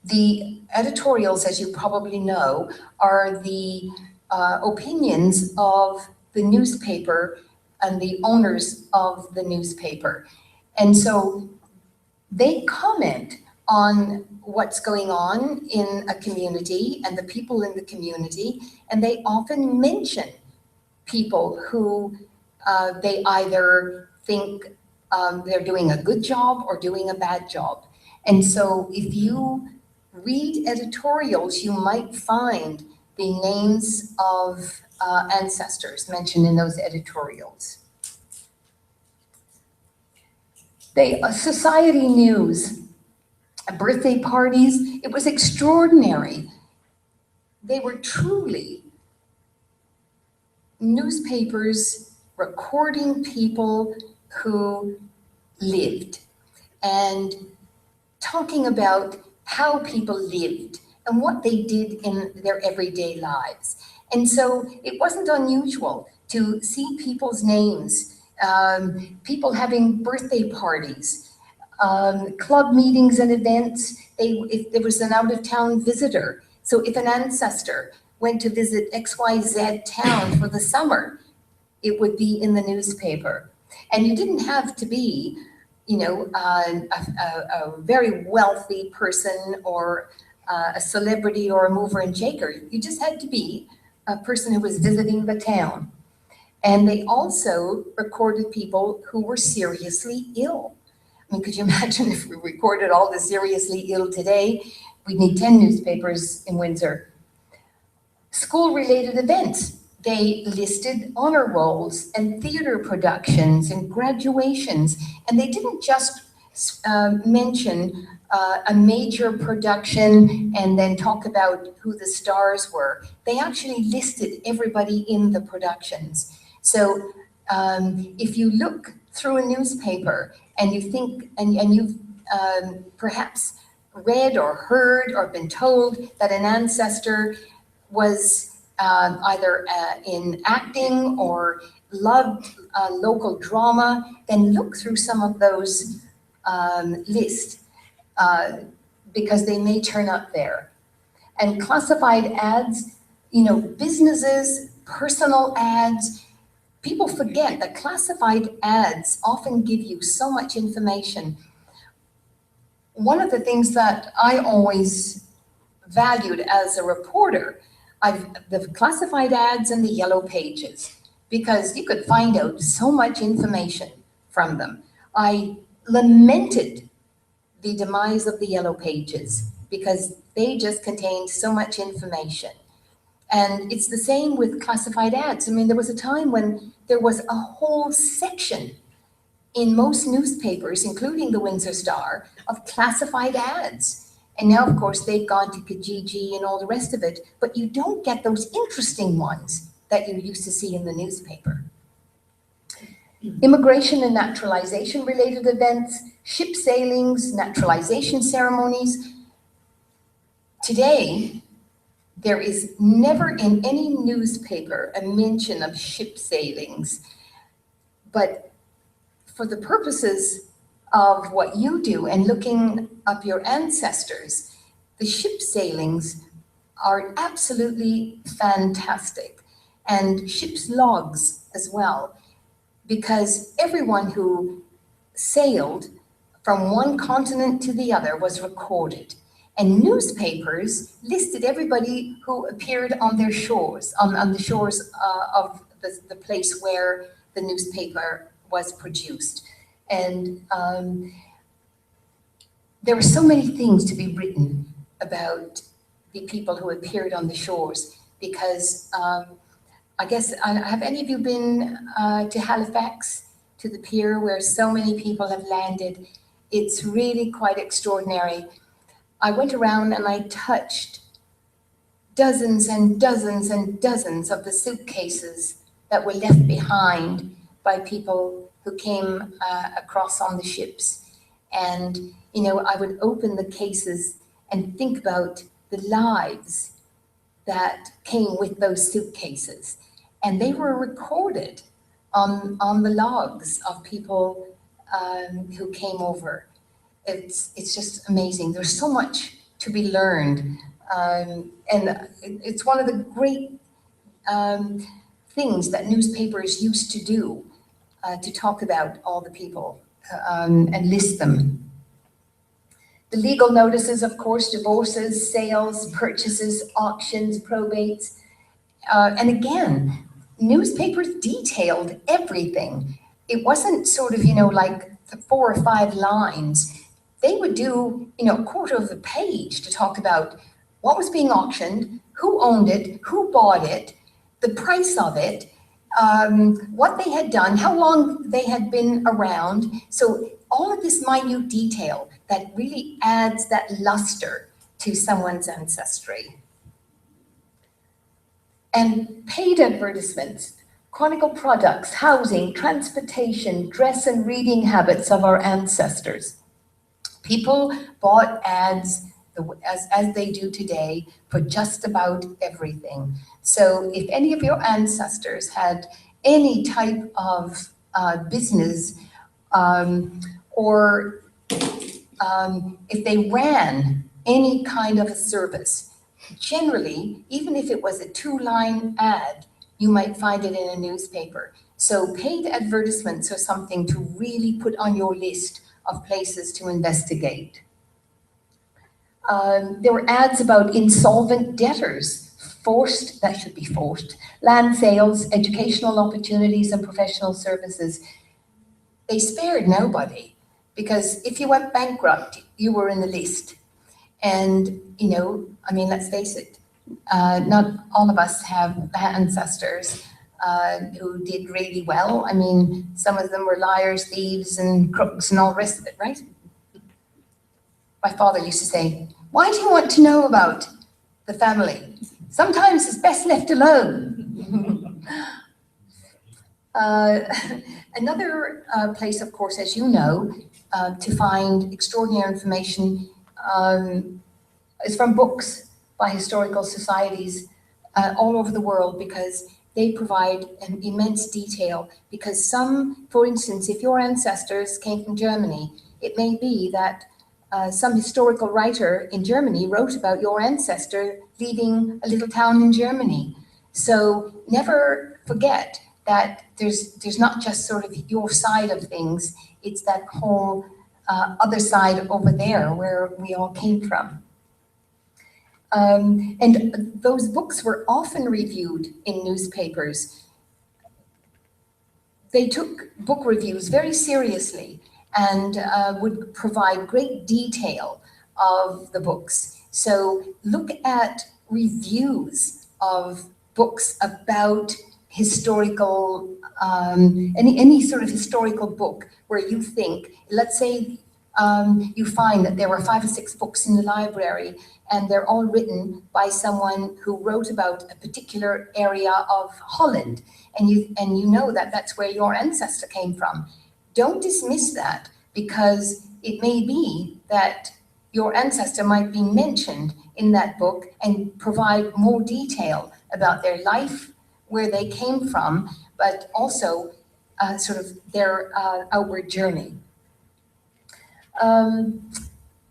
The editorials, as you probably know, are the opinions of the newspaper and the owners of the newspaper. And so they comment on what's going on in a community and the people in the community, and they often mention people who they either think they're doing a good job or doing a bad job. And so if you read editorials, you might find the names of ancestors mentioned in those editorials. Society news, birthday parties, it was extraordinary. They were truly newspapers recording people who lived and talking about how people lived and what they did in their everyday lives. And so it wasn't unusual to see people's names, people having birthday parties, club meetings and events. If there was an out-of-town visitor, so if an ancestor went to visit XYZ town for the summer, it would be in the newspaper. And you didn't have to be, a very wealthy person or a celebrity or a mover and shaker. You just had to be a person who was visiting the town. And they also recorded people who were seriously ill. I mean, could you imagine if we recorded all the seriously ill today? We'd need 10 newspapers in Windsor. School-related events. They listed honor rolls and theater productions and graduations. And they didn't just mention a major production and then talk about who the stars were. They actually listed everybody in the productions. So if you look through a newspaper and you think, and you've perhaps read or heard or been told that an ancestor was either in acting or loved local drama, then look through some of those lists because they may turn up there. And classified ads, businesses, personal ads, people forget that classified ads often give you so much information. One of the things that I always valued as a reporter, the classified ads and the yellow pages, because you could find out so much information from them. I lamented the demise of the yellow pages because they just contained so much information. And it's the same with classified ads. I mean, there was a time when there was a whole section in most newspapers, including the Windsor Star, of classified ads. And now, of course, they've gone to Kijiji and all the rest of it, but you don't get those interesting ones that you used to see in the newspaper. Immigration and naturalization related events, ship sailings, naturalization ceremonies. Today, there is never in any newspaper a mention of ship sailings, but for the purposes of what you do and looking up your ancestors, the ship sailings are absolutely fantastic, and ship's logs as well, because everyone who sailed from one continent to the other was recorded. And newspapers listed everybody who appeared on their shores, on the shores of the place where the newspaper was produced. And there were so many things to be written about the people who appeared on the shores, because I guess, have any of you been to Halifax, to the pier where so many people have landed? It's really quite extraordinary. I went around and I touched dozens and dozens and dozens of the suitcases that were left behind by people who came across on the ships. And, you know, I would open the cases and think about the lives that came with those suitcases. And they were recorded on the logs of people who came over. It's just amazing. There's so much to be learned. And it's one of the great things that newspapers used to do, to talk about all the people and list them. The legal notices, of course, divorces, sales, purchases, auctions, probates. And again, newspapers detailed everything. It wasn't sort of, you know, like the 4 or 5 lines. They would do, you know, a quarter of a page to talk about what was being auctioned, who owned it, who bought it, the price of it, what they had done, how long they had been around. So all of this minute detail that really adds that luster to someone's ancestry. And paid advertisements, Chronicle products, housing, transportation, dress and reading habits of our ancestors. People bought ads as they do today for just about everything. So if any of your ancestors had any type of business, or if they ran any kind of a service, generally, even if it was a 2-line ad, you might find it in a newspaper. So paid advertisements are something to really put on your list of places to investigate. There were ads about insolvent debtors, that should be forced, land sales, educational opportunities, and professional services. They spared nobody, because if you went bankrupt, you were in the list. And, you know, I mean, let's face it, not all of us have ancestors who did really well. I mean, some of them were liars, thieves, and crooks and all the rest of it, right? My father used to say, "Why do you want to know about the family? Sometimes it's best left alone." Another place, of course, as you know, to find extraordinary information is from books by historical societies all over the world, because they provide an immense detail. Because some, for instance, if your ancestors came from Germany, it may be that some historical writer in Germany wrote about your ancestor leaving a little town in Germany. So never forget that there's not just sort of your side of things, it's that whole other side over there where we all came from. And those books were often reviewed in newspapers. They took book reviews very seriously and would provide great detail of the books. So look at reviews of books about historical, any sort of historical book where you think, let's say you find that there were 5 or 6 books in the library and they're all written by someone who wrote about a particular area of Holland, and you know that that's where your ancestor came from. Don't dismiss that, because it may be that your ancestor might be mentioned in that book and provide more detail about their life, where they came from, but also sort of their outward journey.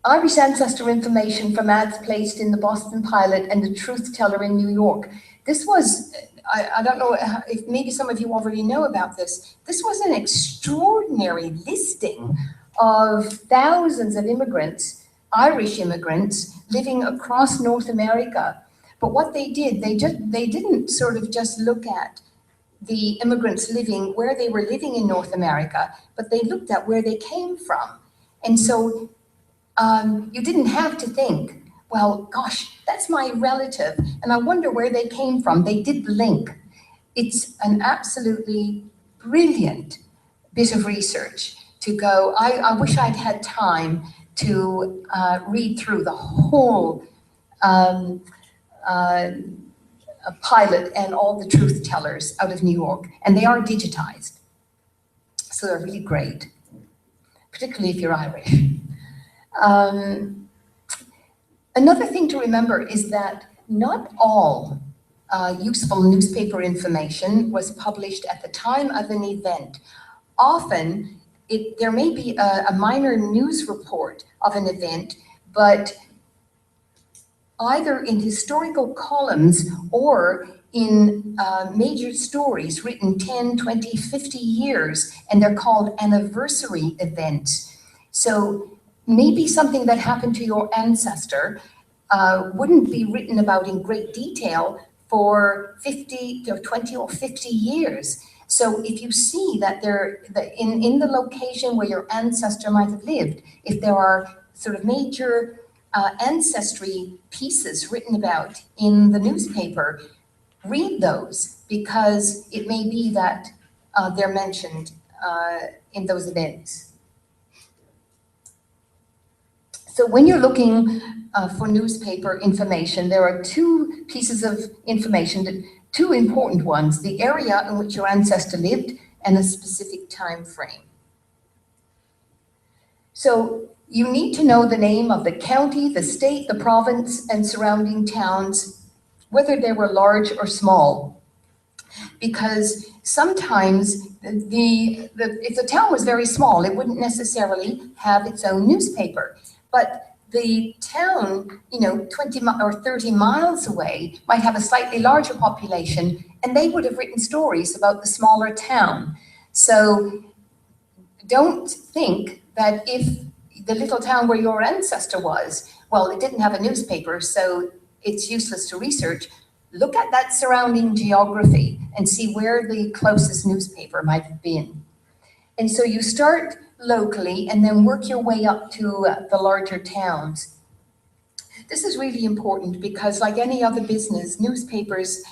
Irish ancestor information from ads placed in the Boston Pilot and the Truth Teller in New York. This was, I don't know if maybe some of you already know about this. This was an extraordinary listing of thousands of immigrants, Irish immigrants, living across North America. But what they did, they didn't sort of just look at the immigrants living where they were living in North America, but they looked at where they came from. And so you didn't have to think, well, gosh, that's my relative, and I wonder where they came from. They did link. It's an absolutely brilliant bit of research to go. I wish I'd had time to read through the whole pilot and all the truth tellers out of New York, and they are digitized. So they're really great, particularly if you're Irish. Another thing to remember is that not all useful newspaper information was published at the time of an event. Often, there may be a minor news report of an event, but either in historical columns or in major stories written 10, 20, 50 years, and they're called anniversary events. So maybe something that happened to your ancestor wouldn't be written about in great detail for 50 or 20 or 50 years. So if you see that in the location where your ancestor might have lived, if there are sort of major ancestry pieces written about in the newspaper, read those, because it may be that they're mentioned in those events. So when you're looking for newspaper information, there are two pieces of information, two important ones: the area in which your ancestor lived and a specific time frame. So you need to know the name of the county, the state, the province, and surrounding towns, whether they were large or small. Because sometimes if the town was very small, it wouldn't necessarily have its own newspaper. But the town, 20 or 30 miles away might have a slightly larger population, and they would have written stories about the smaller town. So don't think that if the little town where your ancestor was, well, it didn't have a newspaper, so it's useless to research. Look at that surrounding geography and see where the closest newspaper might have been. And so you start locally and then work your way up to the larger towns. This is really important because, like any other business, newspapers,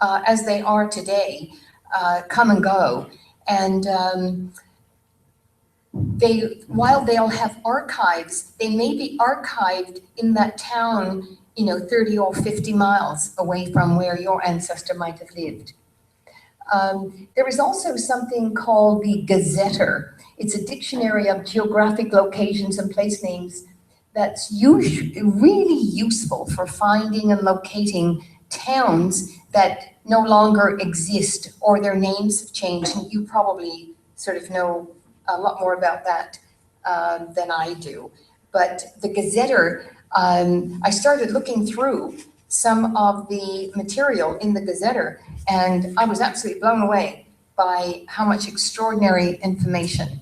as they are today, come and go. And while they'll have archives, they may be archived in that town, 30 or 50 miles away from where your ancestor might have lived. There is also something called the Gazetteer. It's a dictionary of geographic locations and place names that's really useful for finding and locating towns that no longer exist or their names have changed. And you probably sort of know a lot more about that than I do. But the Gazetteer, I started looking through some of the material in the Gazetteer, and I was absolutely blown away by how much extraordinary information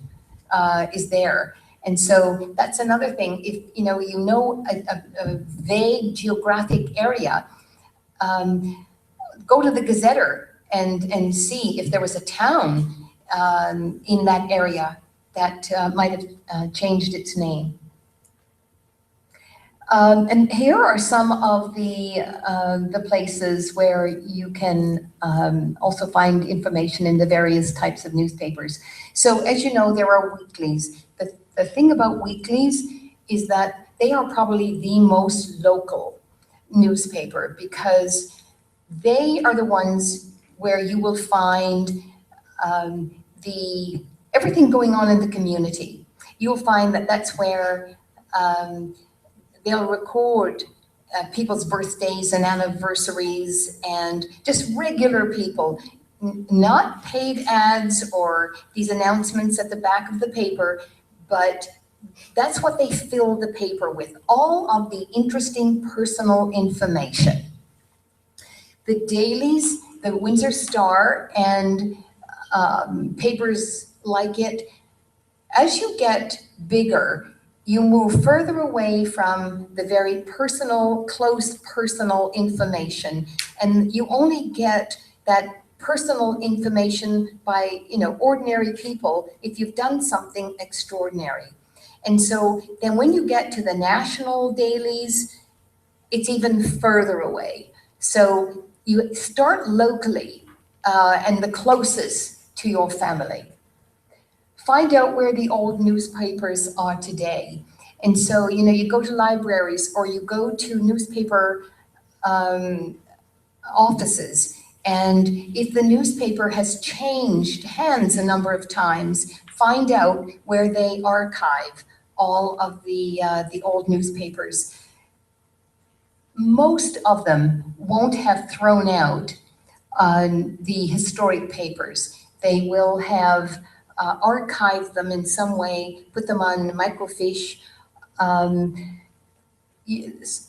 is there. And so that's another thing. If you know a vague geographic area, go to the Gazetteer and see if there was a town in that area that might have changed its name. And here are some of the places where you can also find information in the various types of newspapers. So as you know, there are weeklies. The thing about weeklies is that they are probably the most local newspaper because they are the ones where you will find everything going on in the community. You'll find that that's where they'll record people's birthdays and anniversaries and just regular people, not paid ads or these announcements at the back of the paper, but that's what they fill the paper with, all of the interesting personal information. The dailies, the Windsor Star and papers like it, as you get bigger, you move further away from the very personal, close personal information, and you only get that personal information by, ordinary people if you've done something extraordinary. And so then when you get to the national dailies, it's even further away. So you start locally and the closest to your family. Find out where the old newspapers are today. And so, you go to libraries or you go to newspaper offices, and if the newspaper has changed hands a number of times, find out where they archive all of the old newspapers. Most of them won't have thrown out the historic papers. They will have archived them in some way, put them on microfiche.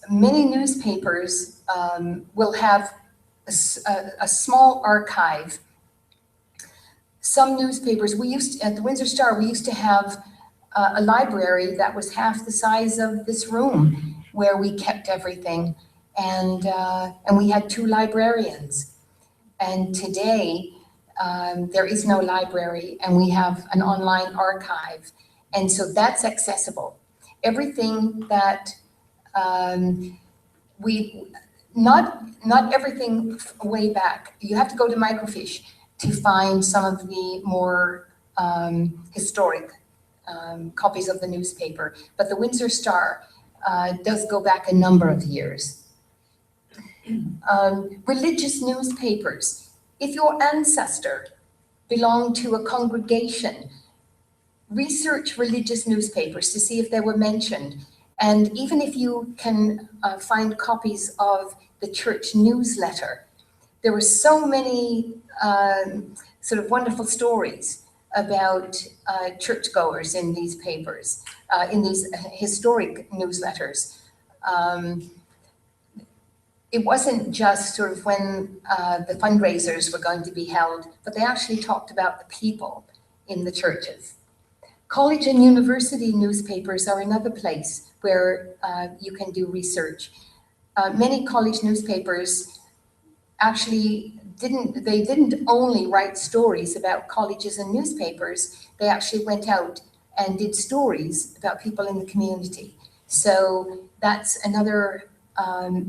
Many newspapers will have a small archive. Some newspapers, at the Windsor Star, we used to have a library that was half the size of this room where we kept everything. And we had 2 librarians. And today, there is no library and we have an online archive. And so that's accessible. Everything that not everything way back. You have to go to microfiche to find some of the more historic copies of the newspaper. But the Windsor Star does go back a number of years. Religious newspapers. If your ancestor belonged to a congregation, research religious newspapers to see if they were mentioned. And even if you can find copies of the church newsletter, there were so many sort of wonderful stories about churchgoers in these papers, in these historic newsletters. It wasn't just sort of when the fundraisers were going to be held, but they actually talked about the people in the churches. College and university newspapers are another place where you can do research. Many college newspapers actually didn't only write stories about colleges and newspapers, they actually went out and did stories about people in the community. So that's another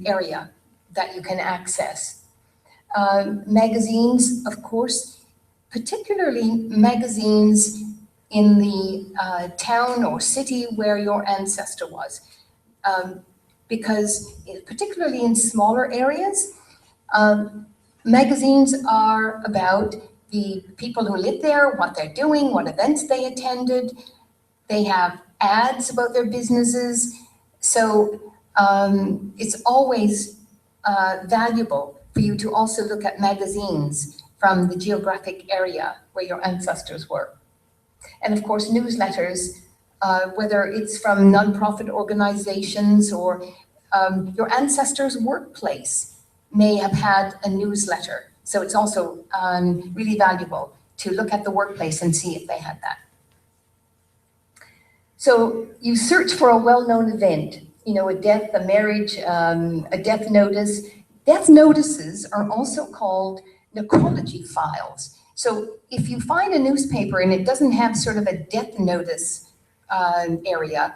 area that you can access. Magazines, of course, particularly magazines in the town or city where your ancestor was. Because particularly in smaller areas, magazines are about the people who live there, what they're doing, what events they attended. They have ads about their businesses. So it's always valuable for you to also look at magazines from the geographic area where your ancestors were. And of course, newsletters, whether it's from nonprofit organizations or your ancestors' workplace may have had a newsletter. So it's also really valuable to look at the workplace and see if they had that. So you search for a well-known event, a death, a marriage, a death notice. Death notices are also called necrology files. So if you find a newspaper and it doesn't have sort of a death notice area,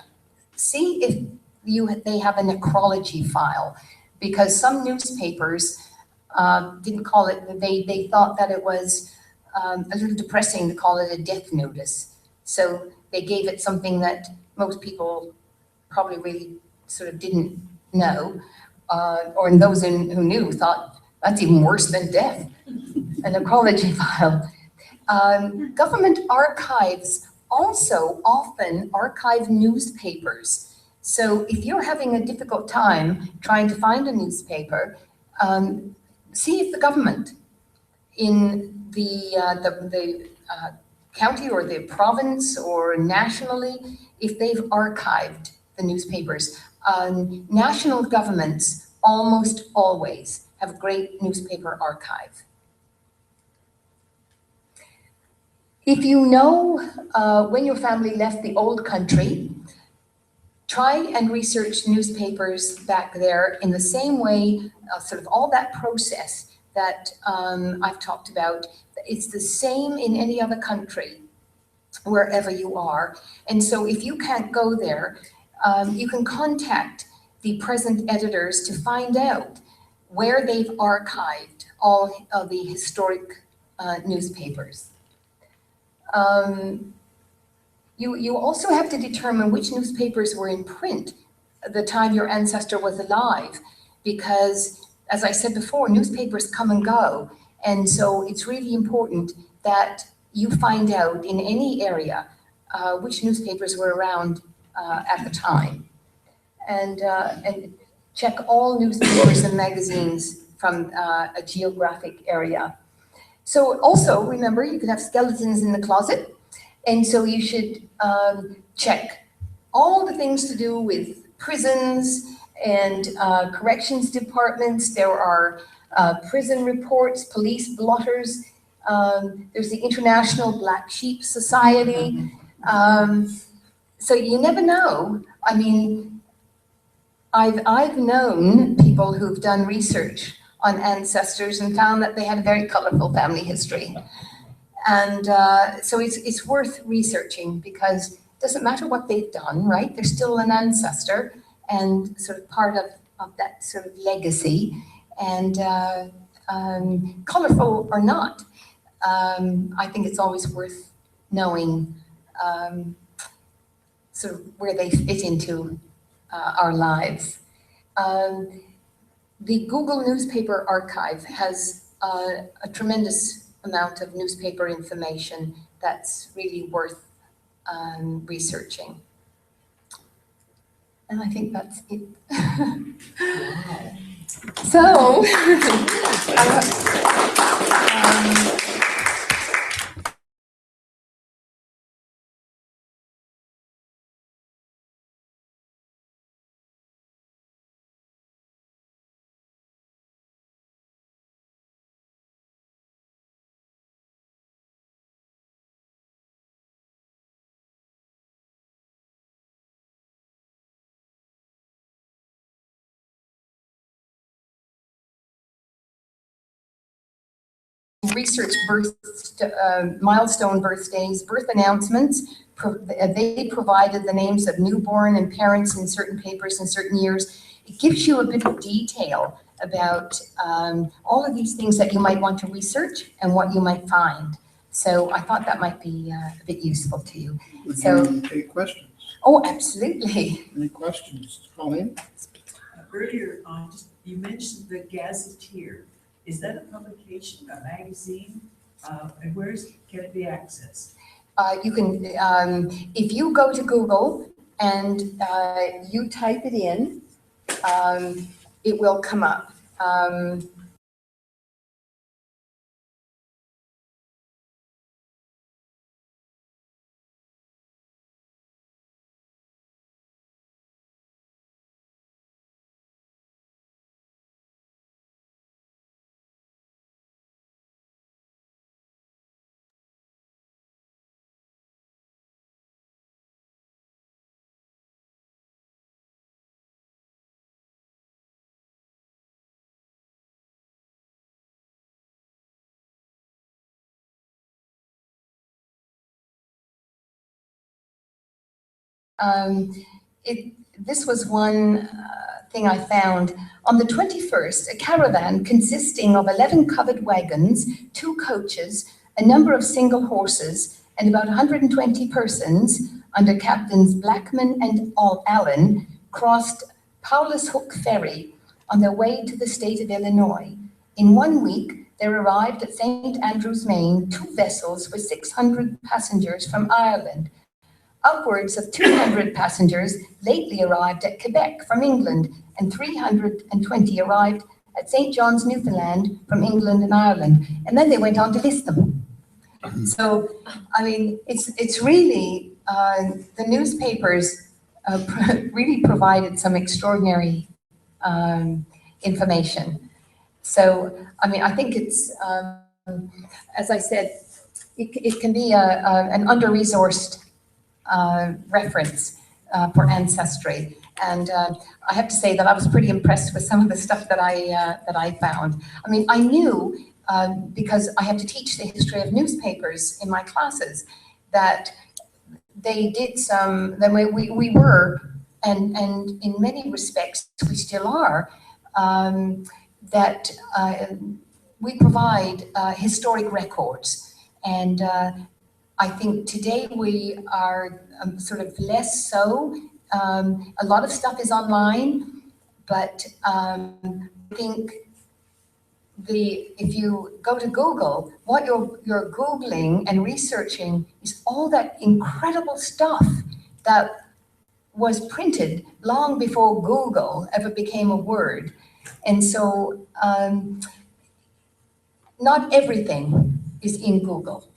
see if they have a necrology file, because some newspapers didn't call it, they thought that it was a little depressing to call it a death notice. So they gave it something that most people probably really sort of didn't know, or those who knew thought that's even worse than death, a necrology file. Government archives also often archive newspapers. So if you're having a difficult time trying to find a newspaper, see if the government in the county or the province or nationally, if they've archived the newspapers. National governments almost always have a great newspaper archive. If you know when your family left the old country, try and research newspapers back there in the same way, sort of all that process that I've talked about. It's the same in any other country, wherever you are. And so if you can't go there, you can contact the present editors to find out where they've archived all of the historic newspapers. You also have to determine which newspapers were in print at the time your ancestor was alive, because, as I said before, newspapers come and go. And so it's really important that you find out in any area which newspapers were around at the time. And check all newspapers and magazines from a geographic area. So also, remember, you can have skeletons in the closet. And so you should check all the things to do with prisons and corrections departments. There are prison reports, police blotters. There's the International Black Sheep Society. So you never know. I mean, I've known people who've done research on ancestors and found that they had a very colorful family history. And so it's worth researching, because it doesn't matter what they've done, right? They're still an ancestor and sort of part of that sort of legacy. And colorful or not, I think it's always worth knowing sort of where they fit into our lives. The Google Newspaper Archive has a tremendous amount of newspaper information that's really worth researching. And I think that's it. So, research milestone birthdays, birth announcements. They provided the names of newborn and parents in certain papers in certain years. It gives you a bit of detail about all of these things that you might want to research and what you might find. So I thought that might be a bit useful to you. Would So, you take questions? oh, absolutely. Any questions, Colleen? Earlier on, you mentioned the Gazetteer. Is that a publication, a magazine? And can it be accessed? You can, if you go to Google and you type it in, it will come up. This was one thing I found. On the 21st, a caravan consisting of 11 covered wagons, 2 coaches, a number of single horses, and about 120 persons under Captains Blackman and Allen crossed Paulus Hook Ferry on their way to the state of Illinois. In 1 week, there arrived at St. Andrews, Maine, 2 vessels with 600 passengers from Ireland. Upwards of 200 passengers lately arrived at Quebec from England, and 320 arrived at St. John's, Newfoundland from England and Ireland. And then they went on to list them. So, I mean, it's really, the newspapers really provided some extraordinary information. So, I mean, I think it's, as I said, it can be an under-resourced reference for ancestry. And I have to say that I was pretty impressed with some of the stuff that I found. I mean, I knew, because I had to teach the history of newspapers in my classes, that they did some, that we were, and in many respects we still are, that we provide historic records. And I think today we are sort of less so. A lot of stuff is online, but I think if you go to Google, what you're Googling and researching is all that incredible stuff that was printed long before Google ever became a word. And so not everything is in Google.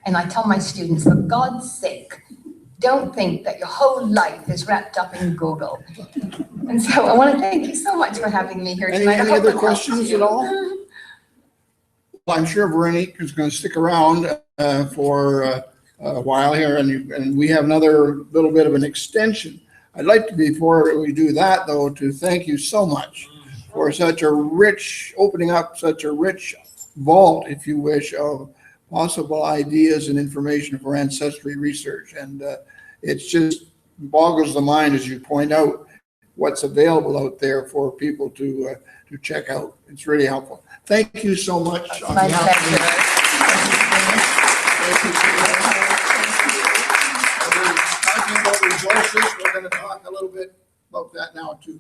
And I tell my students, for God's sake, don't think that your whole life is wrapped up in Google. And so I want to thank you so much for having me here tonight. Any other questions at all? Well, I'm sure Veronique is going to stick around for a while here, and we have another little bit of an extension. I'd like to, before we do that though, to thank you so much for such a rich, opening up such a rich vault, if you wish, of possible ideas and information for ancestry research. And it's just boggles the mind, as you point out, what's available out there for people to check out. It's really helpful. Thank you so much. My pleasure. Talking about resources, we're going to talk a little bit about that now to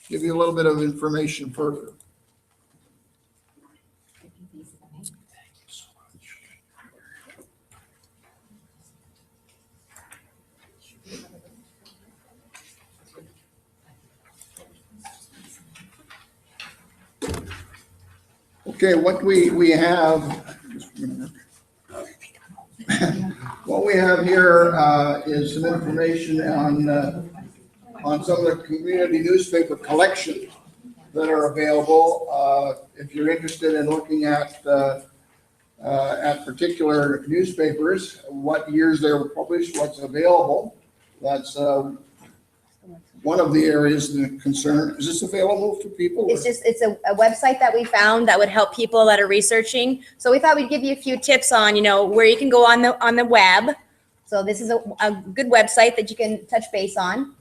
give you a little bit of information further. Okay, what we have, what we have here is some information on some of the community newspaper collections that are available. If you're interested in looking at particular newspapers, what years they were published, what's available, that's one of the areas of concern. Is this available to people? It's a website that we found that would help people that are researching. So we thought we'd give you a few tips on, where you can go on the web. So this is a good website that you can touch base on.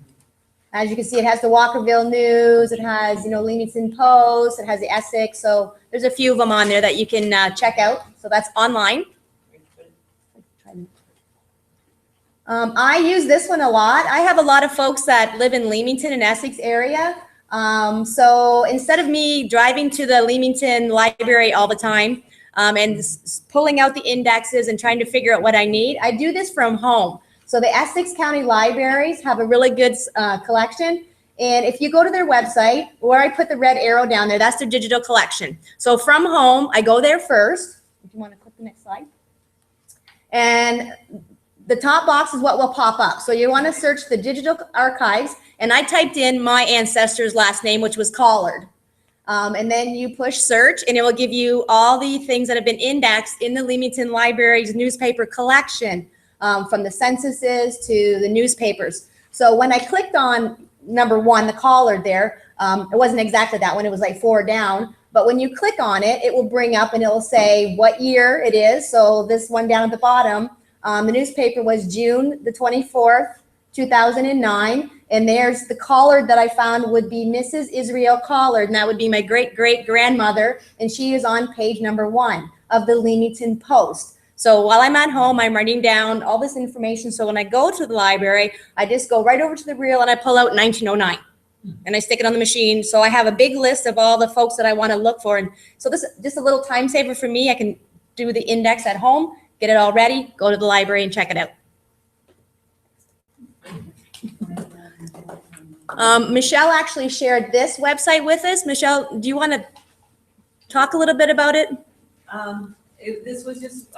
As you can see, it has the Walkerville News, it has, Leamington Post, it has the Essex. So there's a few of them on there that you can check out. So that's online. I use this one a lot. I have a lot of folks that live in Leamington and Essex area. So instead of me driving to the Leamington library all the time and pulling out the indexes and trying to figure out what I need, I do this from home. So the Essex County libraries have a really good collection. And if you go to their website, where I put the red arrow down there, that's their digital collection. So from home, I go there first. If you want to click the next slide. And the top box is what will pop up. So you want to search the digital archives, and I typed in my ancestor's last name, which was Collard. And then you push search, and it will give you all the things that have been indexed in the Leamington Library's newspaper collection, from the censuses to the newspapers. So when I clicked on number 1, the Collard there, it wasn't exactly that one, it was like 4 down. But when you click on it, it will bring up and it will say what year it is. So this one down at the bottom, the newspaper was June the 24th, 2009. And there's the Collard that I found would be Mrs. Israel Collard. And that would be my great-great-grandmother. And she is on page number 1 of the Leamington Post. So while I'm at home, I'm writing down all this information. So when I go to the library, I just go right over to the reel and I pull out 1909. And I stick it on the machine. So I have a big list of all the folks that I want to look for. And so this is just a little time saver for me. I can do the index at home, get it all ready, go to the library and check it out. Michelle actually shared this website with us. Michelle, do you want to talk a little bit about it? This was just,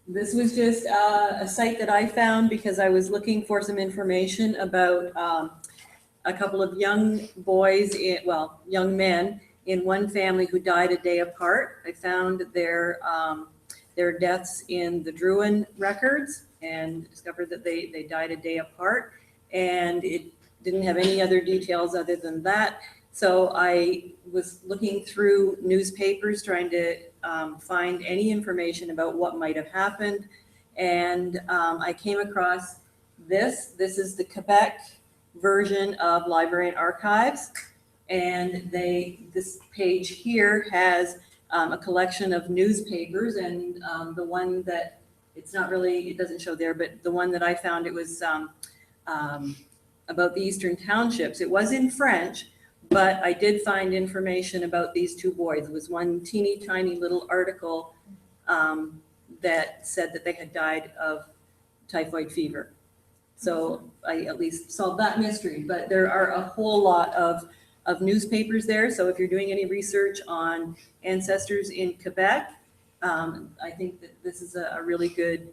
this was just a site that I found because I was looking for some information about a couple of young boys, young men in one family who died a day apart. I found their deaths in the Druin records and discovered that they died a day apart, and it didn't have any other details other than that. So I was looking through newspapers trying to find any information about what might have happened, and I came across this. This is the Quebec version of Library and Archives, and this page here has a collection of newspapers, and the one that it doesn't show there, but the one that I found, it was about the Eastern Townships. It was in French, but I did find information about these two boys. It was one teeny tiny little article that said that they had died of typhoid fever. So I at least solved that mystery, but there are a whole lot of newspapers there. So if you're doing any research on ancestors in Quebec, I think that this is a really good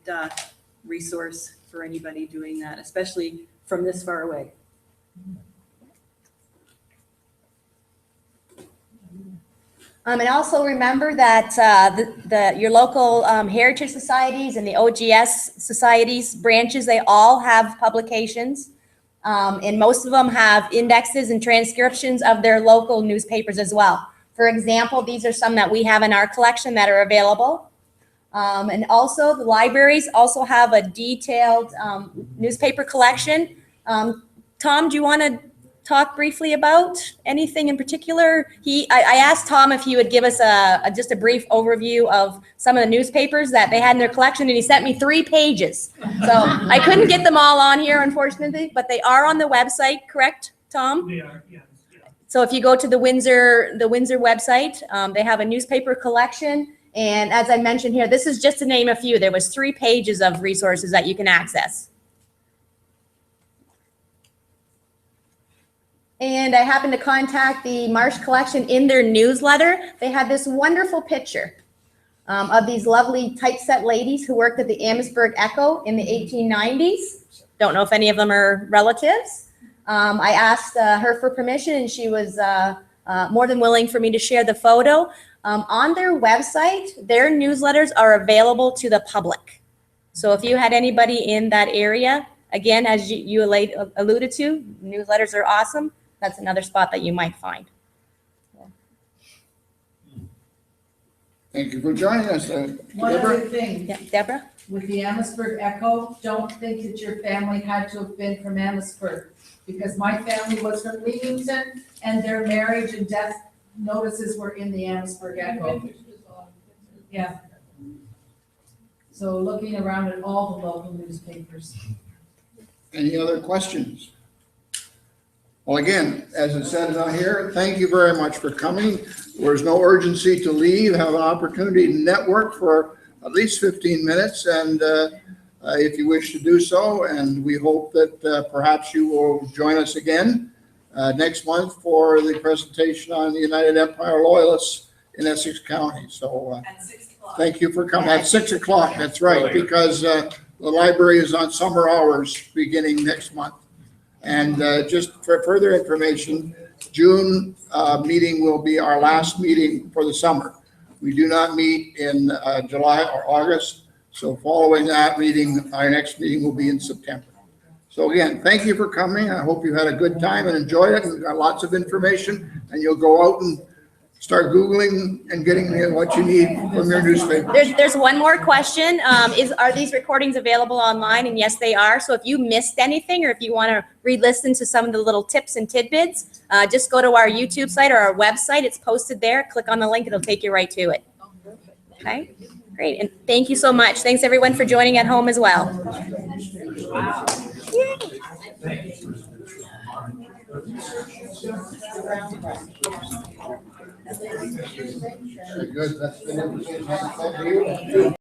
resource for anybody doing that, especially from this far away. And also remember that your local heritage societies and the OGS societies branches, they all have publications. And most of them have indexes and transcriptions of their local newspapers as well. For example, these are some that we have in our collection that are available. And also the libraries also have a detailed newspaper collection. Tom, do you want to talk briefly about anything in particular? I asked Tom if he would give us just a brief overview of some of the newspapers that they had in their collection, and he sent me 3 pages. So I couldn't get them all on here, unfortunately, but they are on the website, correct, Tom? They are, yeah. So if you go to the Windsor website, they have a newspaper collection. And as I mentioned here, this is just to name a few. There was 3 pages of resources that you can access. And I happened to contact the Marsh Collection in their newsletter. They had this wonderful picture of these lovely typeset ladies who worked at the Amherstburg Echo in the 1890s. Don't know if any of them are relatives. I asked her for permission, and she was more than willing for me to share the photo. On their website, their newsletters are available to the public. So if you had anybody in that area, again, as you alluded to, newsletters are awesome. That's another spot that you might find. Thank you for joining us. One Deborah? other thing, Yeah, Deborah? with the Amherstburg Echo, don't think that your family had to have been from Amherstburg, because my family was from Leamington, and their marriage and death notices were in the Amherstburg Echo. Yeah. So looking around at all the local newspapers. Any other questions? Well, again, as it says on here, thank you very much for coming. There's no urgency to leave. Have an opportunity to network for at least 15 minutes, and if you wish to do so, and we hope that perhaps you will join us again next month for the presentation on the United Empire Loyalists in Essex County. So At 6 o'clock. thank you for coming. At 6 o'clock, that's right, because the library is on summer hours beginning next month. And just for further information, June meeting will be our last meeting for the summer. We do not meet in July or August. So following that meeting, our next meeting will be in September. So again, thank you for coming. I hope you had a good time and enjoyed it. We've got lots of information, and you'll go out and start Googling and getting what you need from your newspaper. There's one more question. Are these recordings available online? And yes, they are. So if you missed anything, or if you want to re-listen to some of the little tips and tidbits, just go to our YouTube site or our website. It's posted there. Click on the link. It'll take you right to it. Okay, great. And thank you so much. Thanks everyone for joining at home as well. Yay. Very good. That's been interesting. Thank you.